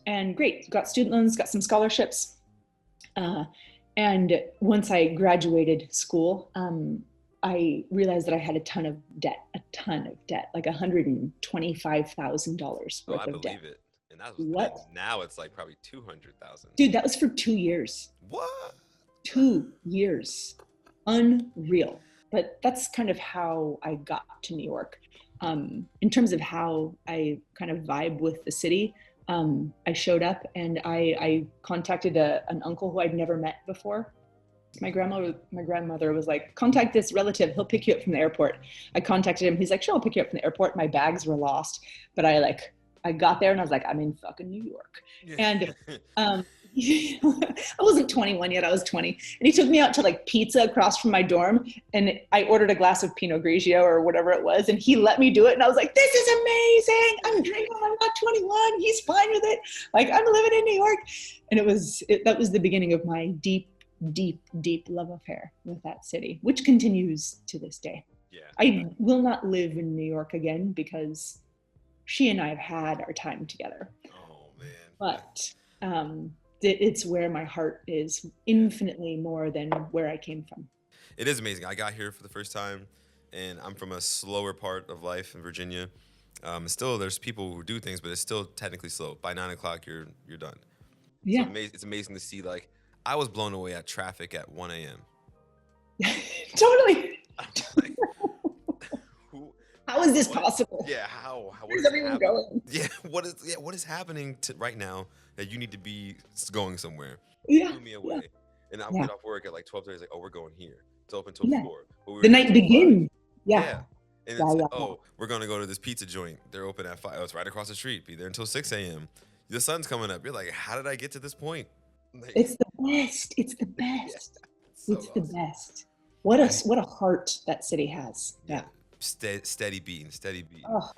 And great, got student loans, got some scholarships. And once I graduated school, I realized that I had a ton of debt, like $125,000 worth of debt. I believe it. And that was now it's like probably 200,000. Dude, that was for 2 years. What? 2 years. Unreal. But that's kind of how I got to New York. In terms of how I kind of vibe with the city, I showed up and I contacted an uncle who I'd never met before. My grandmother was like, contact this relative, he'll pick you up from the airport. I contacted him, he's like, sure, I'll pick you up from the airport. My bags were lost, but I got there and I was like, I'm in fucking New York. Yeah. And I wasn't 21 yet, I was 20. And he took me out to like pizza across from my dorm, and I ordered a glass of Pinot Grigio or whatever it was, and he let me do it. And I was like, this is amazing. I'm drinking, I'm not 21. He's fine with it. Like, I'm living in New York. And that was the beginning of my deep, deep, deep love affair with that city, which continues to this day. Yeah. I will not live in New York again because she and I have had our time together. Oh man. But it's where my heart is infinitely more than where I came from. It is amazing. I got here for the first time, and I'm from a slower part of life in Virginia. Still, there's people who do things, but it's still technically slow. By 9 o'clock, you're done. Yeah. So it's amazing to see. Like, I was blown away at traffic at 1 a.m. Totally. Like, How is this possible? Yeah, how Where's everyone going? Yeah, what is happening right now that you need to be going somewhere? Yeah. Blew me away. Yeah. And I Yeah. get off work at like 12:30. It's like, oh, we're going here. It's open till Yeah. 4. But we were The there night till 5. begins. Yeah. Yeah. And it's Yeah, like, yeah, oh, we're gonna go to this pizza joint. They're open at 5. Oh, it's right across the street. Be there until 6 a.m. The sun's coming up. You're like, how did I get to this point? Like, It's the best. It's the yeah, best. so It's the awesome. best. What a heart that city has. Yeah. Steady beating, steady beating. Oh,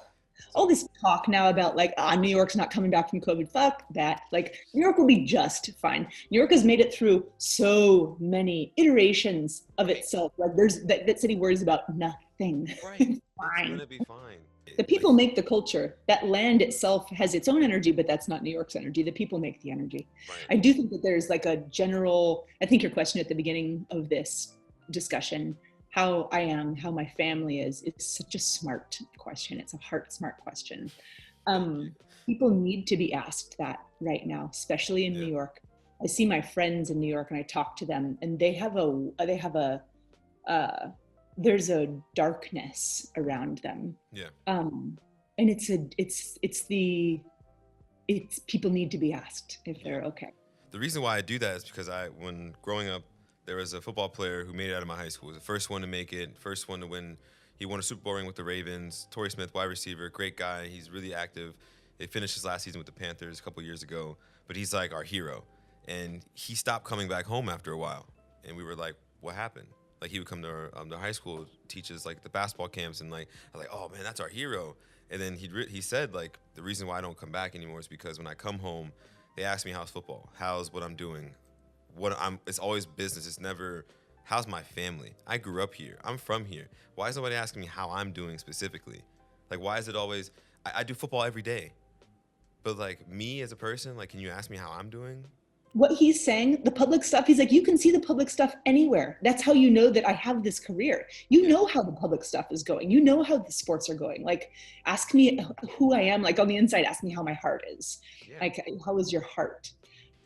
all this talk now about like, New York's not coming back from COVID. Fuck that. Like, New York will be just fine. New York has made it through so many iterations of itself. Like, there's that city worries about nothing. Right. It's Fine. gonna be fine. The people make the culture. That land itself has its own energy, but that's not New York's energy. The people make the energy. Right. I do think that there's like a general, I think your question at the beginning of this discussion, how I am, how my family is, it's such a smart question. It's a heart smart question. People need to be asked that right now, especially in New York. I see my friends in New York and I talk to them, and there's a darkness around them. Yeah. And it's people need to be asked if they're okay. The reason why I do that is because when growing up, there was a football player who made it out of my high school. He was the first one to make it, first one to win. He won a Super Bowl ring with the Ravens. Torrey Smith, wide receiver, great guy. He's really active. They finished his last season with the Panthers a couple years ago, but he's like our hero. And he stopped coming back home after a while. And we were like, what happened? Like, he would come to our high school, teaches like the basketball camps, and like, I was like, oh man, that's our hero. And then he said, like, the reason why I don't come back anymore is because when I come home, they ask me how's football, how's what I'm doing, it's always business. It's never, how's my family? I grew up here. I'm from here. Why is nobody asking me how I'm doing specifically? Like, why is it always, I do football every day, but like me as a person, like, can you ask me how I'm doing? What he's saying, the public stuff, he's like, you can see the public stuff anywhere. That's how you know that I have this career. You know how the public stuff is going. You know how the sports are going. Like, ask me who I am, like on the inside, ask me how my heart is. Yeah. Like, how is your heart?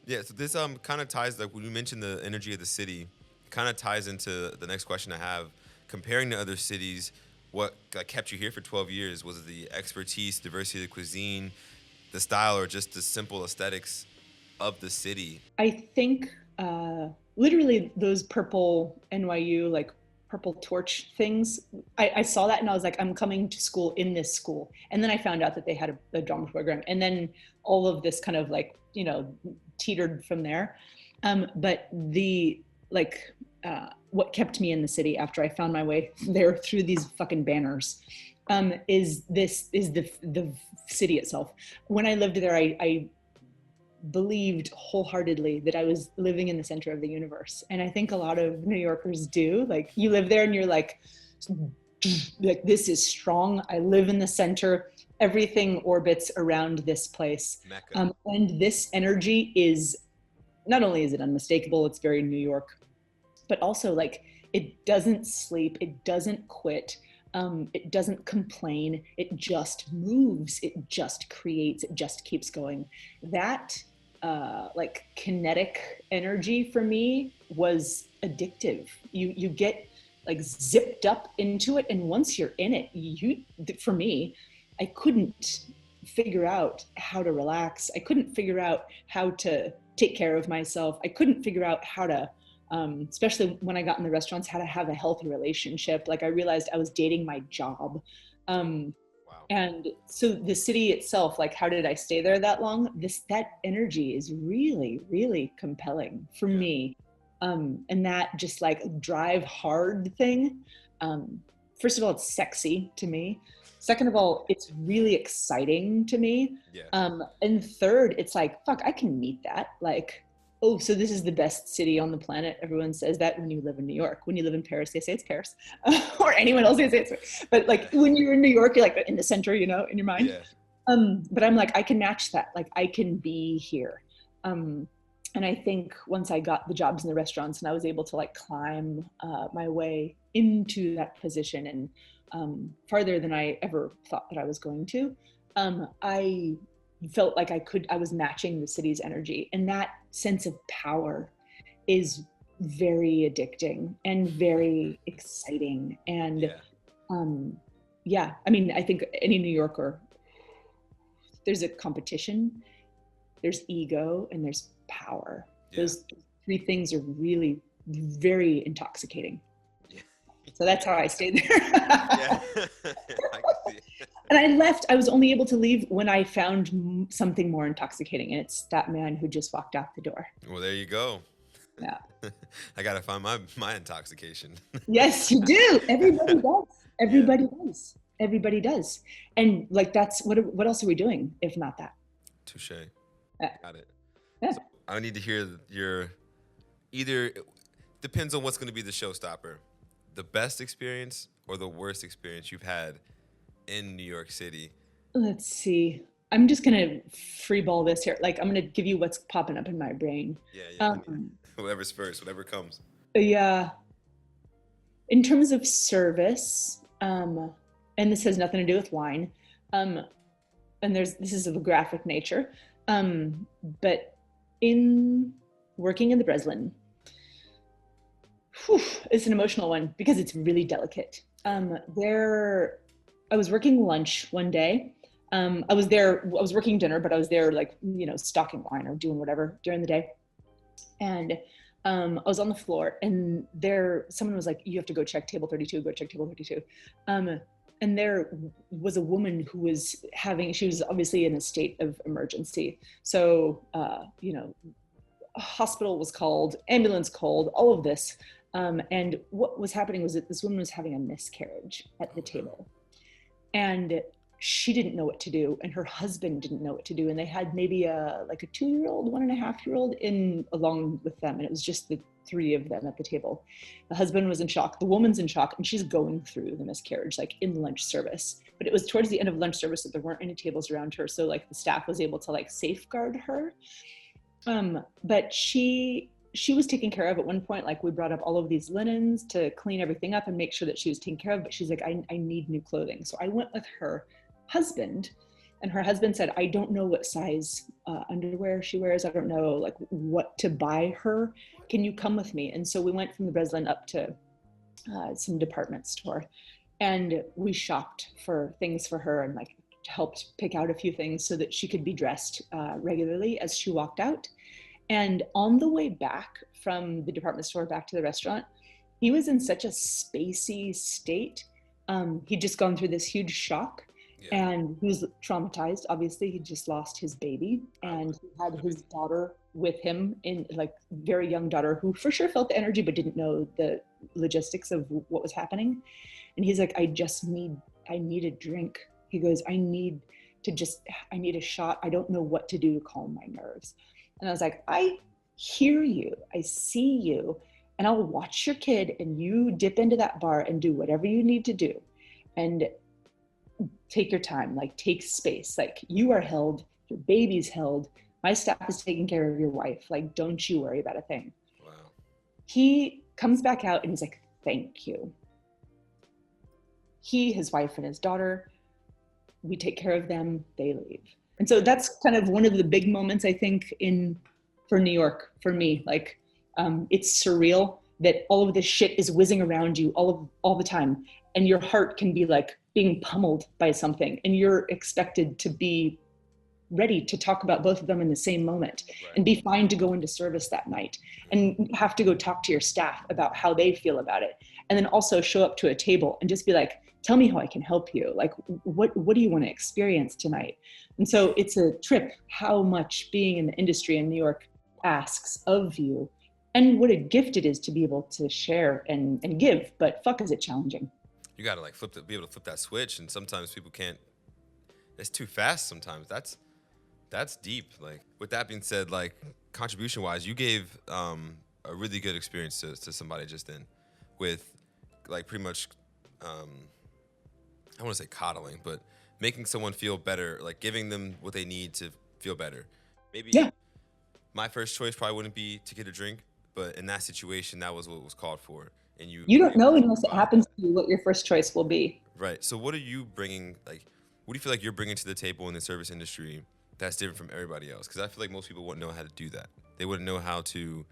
Yeah, so this kind of ties, like when you mentioned the energy of the city, kind of ties into the next question I have. Comparing to other cities, what kept you here for 12 years? Was it the expertise, diversity of the cuisine, the style, or just the simple aesthetics of the city? I think literally those purple NYU, like purple torch things, I saw that and I was like, I'm coming to school in this school. And then I found out that they had a drama program. And then all of this kind of like, teetered from there. But what kept me in the city after I found my way there through these fucking banners is the city itself. When I lived there, I believed wholeheartedly that I was living in the center of the universe. And I think a lot of New Yorkers do. Like, you live there and you're like, this is strong. I live in the center. Everything orbits around this place. And this energy is, not only is it unmistakable, it's very New York, but also like, it doesn't sleep, it doesn't quit, it doesn't complain, it just moves, it just creates, it just keeps going. That like kinetic energy for me was addictive. You get like zipped up into it, and once you're in it, for me, I couldn't figure out how to relax. I couldn't figure out how to take care of myself. I couldn't figure out how to especially when I got in the restaurants, how to have a healthy relationship. Like I realized I was dating my job. Wow. And so the city itself, like how did I stay there that long? That energy is really, really compelling for Yeah. me. And that just like drive hard thing. First of all, it's sexy to me. Second of all, it's really exciting to me. Yeah. And third, it's like, fuck, I can meet that. Like, oh, so this is the best city on the planet. Everyone says that when you live in New York. When you live in Paris, they say it's Paris. Or anyone else, they say it's. But like Yeah. when you're in New York, you're like in the center, you know, in your mind. Yeah. But I'm like, I can match that. Like I can be here. And I think once I got the jobs in the restaurants and I was able to like climb my way into that position and farther than I ever thought that I was going to, I felt like I was matching the city's energy. And that sense of power is very addicting and very exciting. And yeah, I mean, I think any New Yorker, there's a competition, there's ego, and there's power. Yeah. Those three things are really very intoxicating. Yeah. So that's how I stayed there. Yeah. I can see it. And I left. I was only able to leave when I found something more intoxicating. And it's that man who just walked out the door. Well, there you go. Yeah. I gotta find my intoxication. Yes, you do. Everybody does. Everybody Yeah. does. Everybody does. And like, that's what else are we doing if not that? Touche. Yeah. Got it. Yeah. So I need to hear your either depends on what's going to be the showstopper, the best experience or the worst experience you've had in New York City. Let's see. I'm just gonna freeball this here. Like I'm gonna give you what's popping up in my brain. Yeah. Whatever's first, whatever comes. Yeah. In terms of service, and this has nothing to do with wine, and this is of a graphic nature, but in working in the Breslin, it's an emotional one because it's really delicate. I was working lunch one day. I was working dinner, but I was there like, you know, stocking wine or doing whatever during the day. And I was on the floor and someone was like, you have to go check table 32, go check table 32. And there was a woman who she was obviously in a state of emergency. So, you know, a hospital was called, ambulance called, all of this. And what was happening was that this woman was having a miscarriage at the table. And she didn't know what to do, and her husband didn't know what to do, and they had maybe a 2-year-old, 1.5-year-old in along with them, and it was just the three of them at the table. The husband was in shock, the woman's in shock, and she's going through the miscarriage like in lunch service. But it was towards the end of lunch service that there weren't any tables around her, so like the staff was able to like safeguard her. But she was taken care of at one point. Like we brought up all of these linens to clean everything up and make sure that she was taken care of. But she's like, I need new clothing. So I went with her husband, and her husband said, I don't know what size underwear she wears. I don't know like what to buy her. Can you come with me? And so we went from the Breslin up to some department store, and we shopped for things for her and like helped pick out a few things so that she could be dressed regularly as she walked out. And on the way back from the department store back to the restaurant, he was in such a spacey state. He'd just gone through this huge shock. Yeah. And he was traumatized. Obviously, he just lost his baby, and he had his daughter with him, in like very young daughter, who for sure felt the energy but didn't know the logistics of what was happening. And he's like, I need a drink. He goes, I need a shot. I don't know what to do to calm my nerves. And I was like, I hear you, I see you, and I'll watch your kid, and you dip into that bar and do whatever you need to do. And take your time, like take space, like you are held, your baby's held, my staff is taking care of your wife, like don't you worry about a thing. Wow. He comes back out and he's like, thank you. He, his wife, and his daughter, we take care of them, they leave. And so that's kind of one of the big moments, I think, for New York, for me. Like, it's surreal that all of this shit is whizzing around you all the time, and your heart can be like being pummeled by something, and you're expected to be ready to talk about both of them in the same moment, Right. and be fine to go into service that night and have to go talk to your staff about how they feel about it. And then also show up to a table and just be like, tell me how I can help you. Like, what do you want to experience tonight? And so it's a trip how much being in the industry in New York asks of you, and what a gift it is to be able to share and give. But fuck, is it challenging. You got to like be able to flip that switch. And sometimes people can't, it's too fast sometimes. That's deep. Like, with that being said, like, contribution wise, you gave a really good experience to somebody just then, with like pretty much, I don't want to say coddling, but making someone feel better, like giving them what they need to feel better. Maybe Yeah. my first choice probably wouldn't be to get a drink, but in that situation, that was what was called for. And You were don't able know to unless it provide happens that. to you what your first choice will be. Right. So what are you bringing, like, what do you feel like you're bringing to the table in the service industry that's different from everybody else? Because I feel like most people wouldn't know how to do that. They wouldn't know how to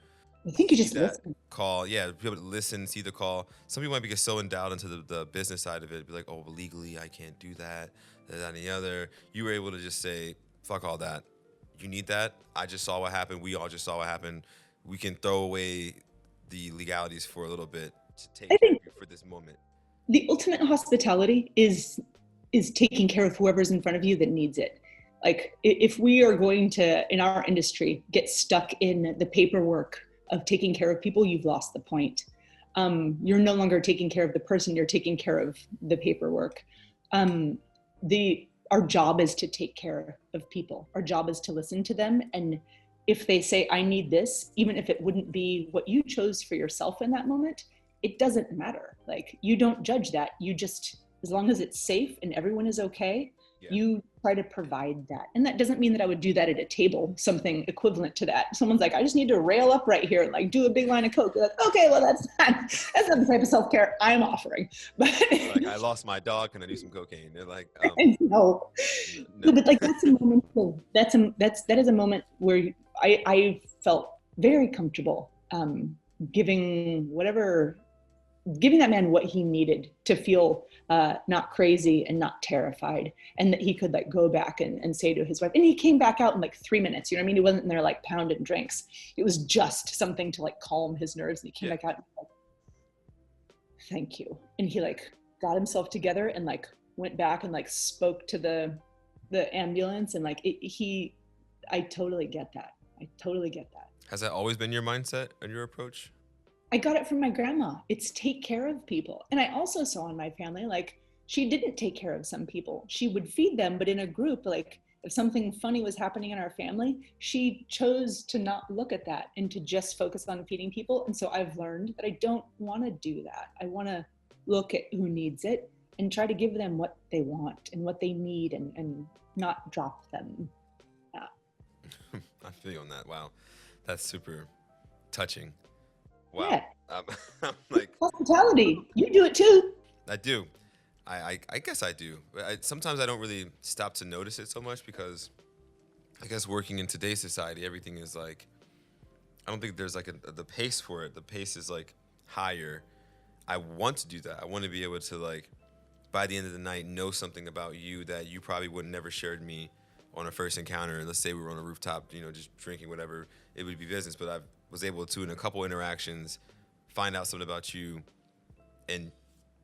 I think you see just that listen. call. Yeah, be able to listen, see the call. Some people might be so endowed into the business side of it, be like, oh, well, legally, I can't do that, that, and the other. You were able to just say, fuck all that. You need that. I just saw what happened. We all just saw what happened. We can throw away the legalities for a little bit to take I care of think you for this moment. the ultimate hospitality is taking care of whoever's in front of you that needs it. Like, if we are going to, in our industry, get stuck in the paperwork of taking care of people, you've lost the point. You're no longer taking care of the person, you're taking care of the paperwork. Our job is to take care of people. Our job is to listen to them. And if they say, I need this, even if it wouldn't be what you chose for yourself in that moment, it doesn't matter. Like, you don't judge that. You just, as long as it's safe and everyone is okay, Yeah. you try to provide that. And that doesn't mean that I would do that at a table, something equivalent to that. Someone's like, I just need to rail up right here and like do a big line of Coke. You're like, okay, well, that's not the type of self-care I'm offering. But Like, I lost my dog, can I do some cocaine? They're like, no. no. But like, that's a moment of, that is a moment where I felt very comfortable giving that man what he needed to feel not crazy and not terrified, and that he could like go back and say to his wife. And he came back out in like 3 minutes. You know what I mean? He wasn't in there like pounding drinks. It was just something to like calm his nerves. And he came back out and like, thank you. And he like got himself together and like went back and like spoke to the ambulance. And like I totally get that. I totally get that. Has that always been your mindset and your approach? I got it from my grandma. It's take care of people. And I also saw in my family, like, she didn't take care of some people. She would feed them, but in a group, like, if something funny was happening in our family, she chose to not look at that and to just focus on feeding people. And so I've learned that I don't want to do that. I want to look at who needs it and try to give them what they want and what they need, and not drop them. Yeah. I feel you on that. Wow. That's super touching. Wow. Yeah. I'm like, Hospitality. You do it too. I do. I guess I do. Sometimes I don't really stop to notice it so much because I guess working in today's society, everything is like, I don't think there's like the pace for it. The pace is like higher. I want to do that. I want to be able to, like, by the end of the night, know something about you that you probably would never shared me on a first encounter. Let's say we were on a rooftop, just drinking whatever, it would be business. But I was able to, in a couple interactions, find out something about you and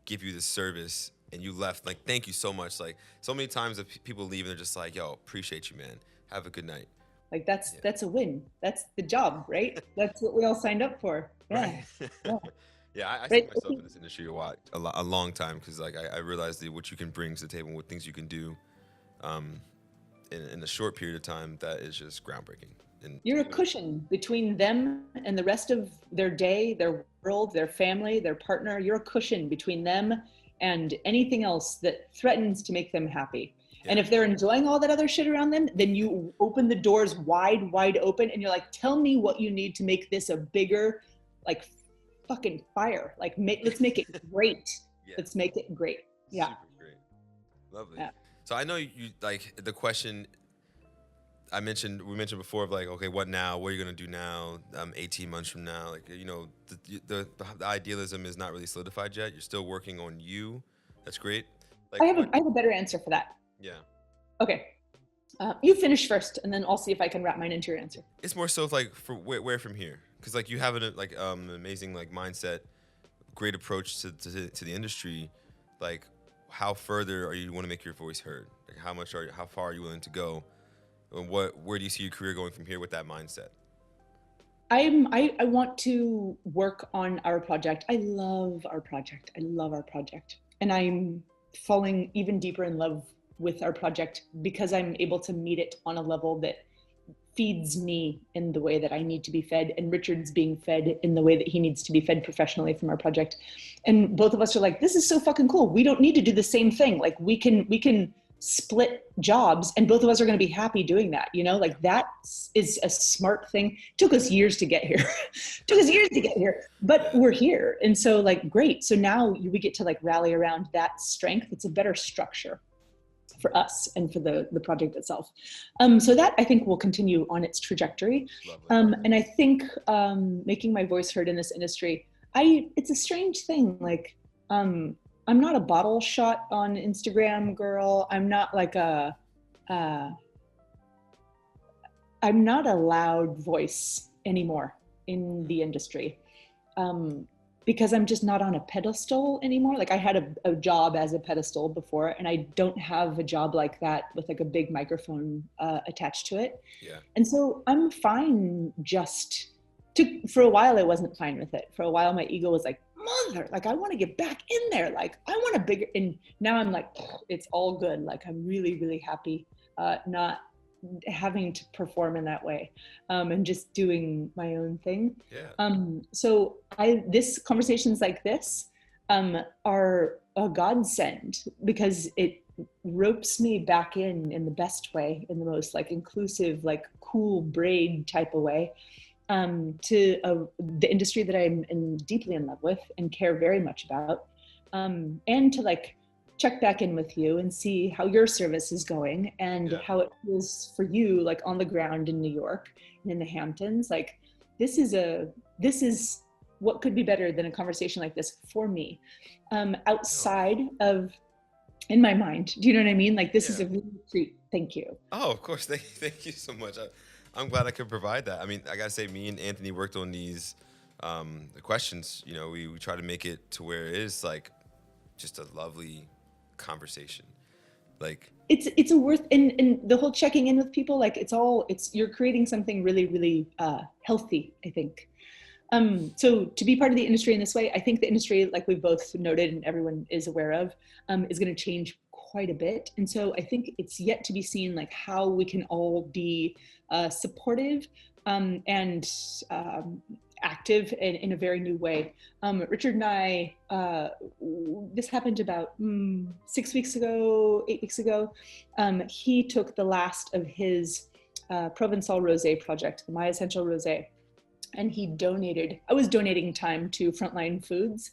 give you this service. And you left like, thank you so much. Like, so many times that people leave and they're just like, yo, appreciate you, man. Have a good night. Like, that's a win. That's the job, right? That's what we all signed up for. Yeah. Right. Yeah. Yeah, I see Right. myself in this industry a long time because, like, I realized what you can bring to the table and what things you can do in a short period of time that is just groundbreaking. And You're a cushion between them and the rest of their day, their world, their family, their partner. You're a cushion between them and anything else that threatens to make them happy. Yeah. And if they're enjoying all that other shit around them, then you open the doors wide open and you're like, tell me what you need to make this a bigger, like, fucking fire. Like, let's make it great. Yeah. Let's make it great. Yeah. Super great. Lovely. Yeah. So I know you like the question we mentioned before of like, okay, what now? What are you gonna do now? 18 months from now, like, the idealism is not really solidified yet. You're still working on you. That's great. Like, I have a better answer for that. Yeah. Okay. You finish first, and then I'll see if I can wrap mine into your answer. It's more so of like for where from here, because like you have an like amazing like mindset, great approach to the industry. Like, how further are you want to make your voice heard? Like, how far are you willing to go? And where do you see your career going from here with that mindset? I want to work on our project. I love our project. I love our project. And I'm falling even deeper in love with our project because I'm able to meet it on a level that feeds me in the way that I need to be fed, and Richard's being fed in the way that he needs to be fed professionally from our project. And both of us are like, this is so fucking cool. We don't need to do the same thing. Like we can split jobs and both of us are going to be happy doing that. You know, like that is a smart thing. It took us years to get here. But we're here. And so like, great. So now we get to like rally around that strength. It's a better structure for us and for the project itself. So that I think will continue on its trajectory. And I think making my voice heard in this industry, it's a strange thing. Like, I'm not a bottle shot on Instagram girl. I'm not like I'm not a loud voice anymore in the industry. Because I'm just not on a pedestal anymore. Like I had a job as a pedestal before, and I don't have a job like that with like a big microphone attached to it. Yeah. And so I'm fine for a while I wasn't fine with it. For a while my ego was like, mother, like I want to get back in there. Like I want a bigger, and now I'm like, it's all good. Like I'm really, really happy not having to perform in that way, and just doing my own thing. Yeah. So this conversations like this are a godsend because it ropes me back in the best way, in the most like inclusive, like cool braid type of way, to the industry that I'm deeply in love with and care very much about, and to like check back in with you and see how your service is going and how it feels for you, like on the ground in New York and in the Hamptons. Like this is what could be better than a conversation like this for me, outside of, in my mind. Do you know what I mean? Like this is a real treat. Thank you. Oh, of course. Thank you so much. I'm glad I could provide that. I mean, I gotta say, me and Anthony worked on these the questions. You know, we try to make it to where it is like just a lovely conversation. Like it's a worth, and the whole checking in with people, like you're creating something really, really healthy, I think. So to be part of the industry in this way, I think the industry, like we've both noted and everyone is aware of, is going to change quite a bit. And so I think it's yet to be seen like how we can all be supportive and active in a very new way. Richard and I, this happened about 8 weeks ago. He took the last of his Provençal Rosé project, the My Essential Rosé, and I was donating time to Frontline Foods,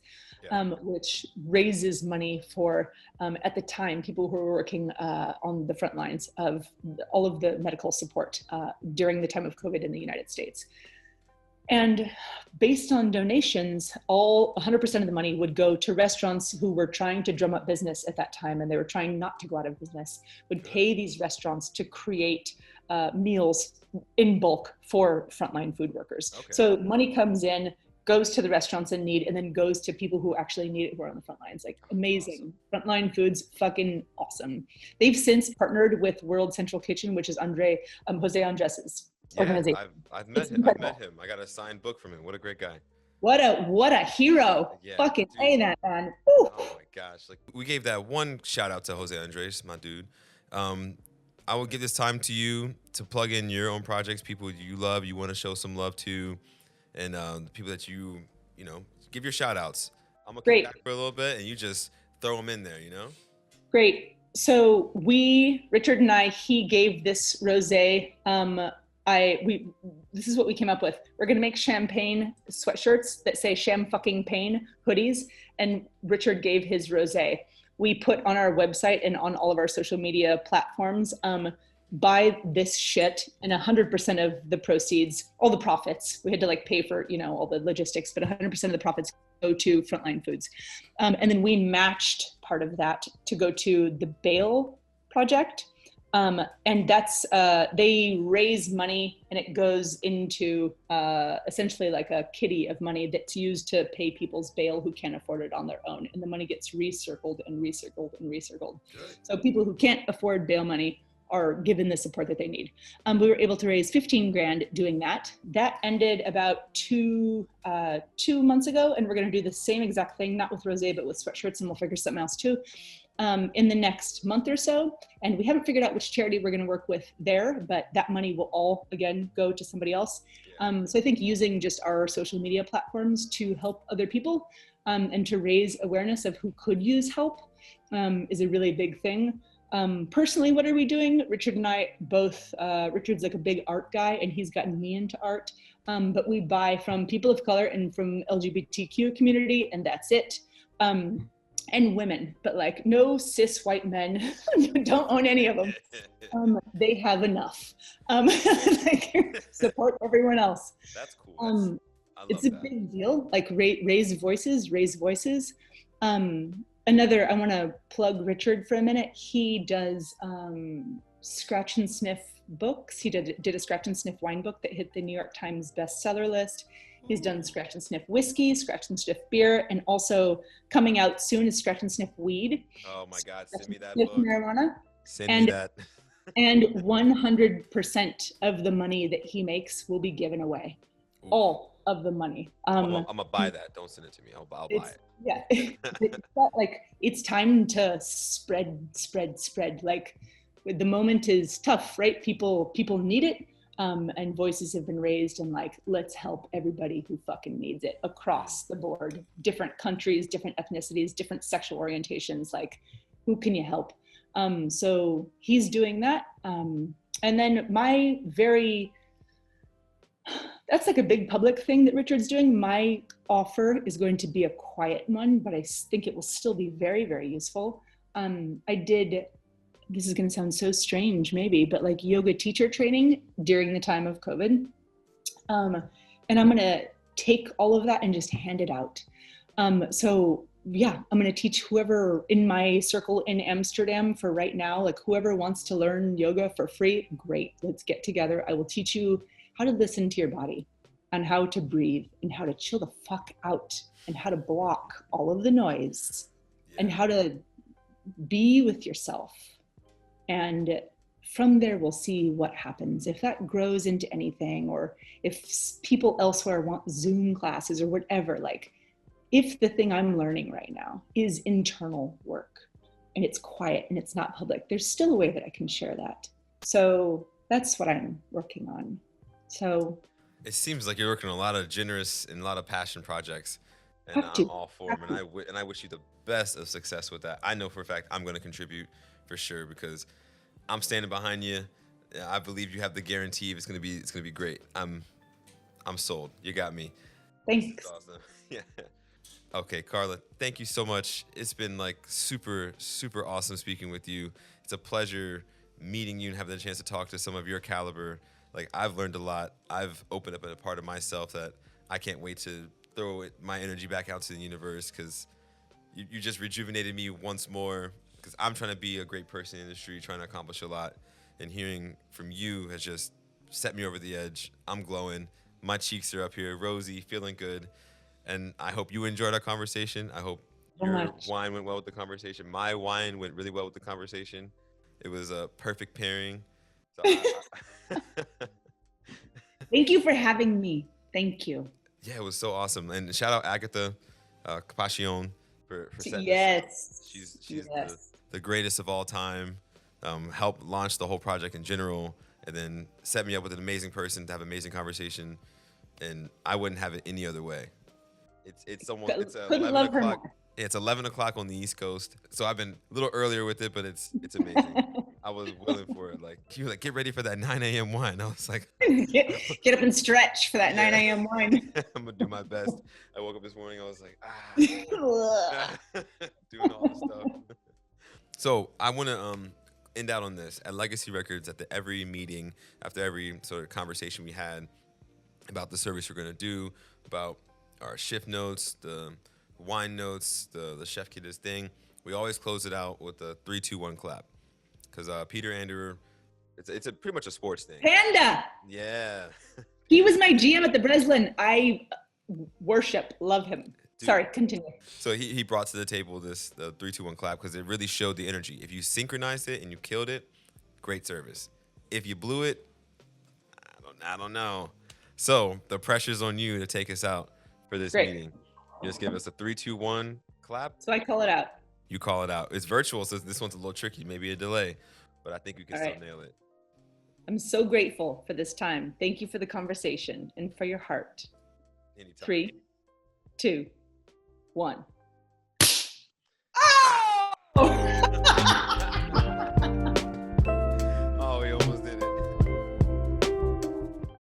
which raises money for, at the time, people who were working on the front lines of all of the medical support during the time of COVID in the United States. And based on donations, 100% of the money would go to restaurants who were trying to drum up business at that time, and they were trying not to go out of business, would pay these restaurants to create meals in bulk for frontline food workers. Okay. So money comes in, goes to the restaurants in need, and then goes to people who actually need it, who are on the front lines. Like amazing. Awesome. Frontline Foods, fucking awesome. They've since partnered with World Central Kitchen, which is Jose Andres's organization. I've met him. I got a signed book from him. What a great guy. What a hero. Yeah, fucking say that, man. Woo. Oh my gosh. Like we gave that one shout out to Jose Andres, my dude. I will give this time to you to plug in your own projects, people you love, you want to show some love to, and the people that you know, give your shout outs. I'm going to come back for a little bit and you just throw them in there, you know? Great. So Richard and I, he gave this rosé. This is what we came up with. We're going to make champagne sweatshirts that say sham fucking pain hoodies. And Richard gave his rosé. We put on our website and on all of our social media platforms, buy this shit, and 100% of the proceeds, all the profits, we had to like pay for, you know, all the logistics, but 100% of the profits go to Frontline Foods. And then we matched part of that to go to the Bail Project, And that's, they raise money and it goes into essentially like a kitty of money that's used to pay people's bail who can't afford it on their own. And the money gets recircled and recircled and recircled. So people who can't afford bail money are given the support that they need. We were able to raise 15 grand doing that. That ended about two months ago, and we're going to do the same exact thing, not with rosé, but with sweatshirts, and we'll figure something else too, in the next month or so. And we haven't figured out which charity we're going to work with there, but that money will all, again, go to somebody else. So I think using just our social media platforms to help other people and to raise awareness of who could use help is a really big thing. Personally, what are we doing? Richard and I both, Richard's like a big art guy and he's gotten me into art, but we buy from people of color and from LGBTQ community, and that's it. And women, but like no cis white men don't own any of them. They have enough. Like, support everyone else. That's cool. It's a big deal. Like raise voices. Another, I want to plug Richard for a minute. He does scratch and sniff books. He did a scratch and sniff wine book that hit the New York Times bestseller list. He's done scratch and sniff whiskey, scratch and sniff beer, and also coming out soon is scratch and sniff weed. Oh my God, send me that book. Marijuana. Send me that. And 100% of the money that he makes will be given away. Ooh. All of the money. I'm gonna buy that. Don't send it to me. I'll buy it. Yeah, like it's time to spread. Like the moment is tough, right? People need it, and voices have been raised, and like let's help everybody who fucking needs it across the board. Different countries, different ethnicities, different sexual orientations. Like, who can you help? So he's doing that, and then that's like a big public thing that Richard's doing. My offer is going to be a quiet one, but I think it will still be very, very useful. This is going to sound so strange maybe, but like yoga teacher training during the time of COVID. And I'm going to take all of that and just hand it out. So yeah, I'm going to teach whoever in my circle in Amsterdam for right now, like whoever wants to learn yoga for free, great, let's get together. I will teach you how to listen to your body and how to breathe and how to chill the fuck out and how to block all of the noise and how to be with yourself. And from there, we'll see what happens. If that grows into anything, or if people elsewhere want Zoom classes or whatever, like if the thing I'm learning right now is internal work and it's quiet and it's not public, there's still a way that I can share that. So that's what I'm working on. So it seems like you're working on a lot of generous and a lot of passion projects, and I'm all for them. And I wish you the best of success with that. I know for a fact I'm going to contribute for sure because I'm standing behind you. I believe you have the guarantee. It's going to be great. I'm sold. You got me. Thanks. Awesome. Yeah. Okay, Carla, thank you so much. It's been like super, super awesome speaking with you. It's a pleasure meeting you and having the chance to talk to some of your caliber. Like, I've learned a lot. I've opened up a part of myself that I can't wait to throw my energy back out to the universe, because you just rejuvenated me once more, because I'm trying to be a great person in the industry, trying to accomplish a lot. And hearing from you has just set me over the edge. I'm glowing. My cheeks are up here, rosy, feeling good. And I hope you enjoyed our conversation. I hope your wine went well with the conversation. My wine went really well with the conversation. It was a perfect pairing. So Thank you for having me. Thank you. Yeah, it was so awesome. And shout out Agatha Capaccion for setting yes. She's the greatest of all time. Helped launch the whole project in general, and then set me up with an amazing person to have an amazing conversation. And I wouldn't have it any other way. It's 11 o'clock. Yeah, it's 11 o'clock on the East Coast. So I've been a little earlier with it, but it's amazing. I was willing for it. Like, you were like, get ready for that 9 a.m. wine. I was like, get up and stretch for that 9 a.m. wine. I'm going to do my best. I woke up this morning. I was like, doing all this stuff. So I want to end out on this. At Legacy Records, at every meeting, after every sort of conversation we had about the service we're going to do, about our shift notes, the wine notes, the chef kit thing, we always close it out with a 3, 2, 1 clap. because Peter Andrew, it's a pretty much a sports thing. Panda. Yeah. He was my GM at the Breslin. I worship, love him. Dude. Sorry, continue. So he brought to the table the 3-2-1 clap because it really showed the energy. If you synchronized it and you killed it, great service. If you blew it, I don't know. So the pressure's on you to take us out for this meeting. You just give us a 3-2-1 clap. So I call it out. You call it out. It's virtual, so this one's a little tricky, maybe a delay, but I think you can still nail it. I'm so grateful for this time. Thank you for the conversation and for your heart. Anytime. 3, 2, 1.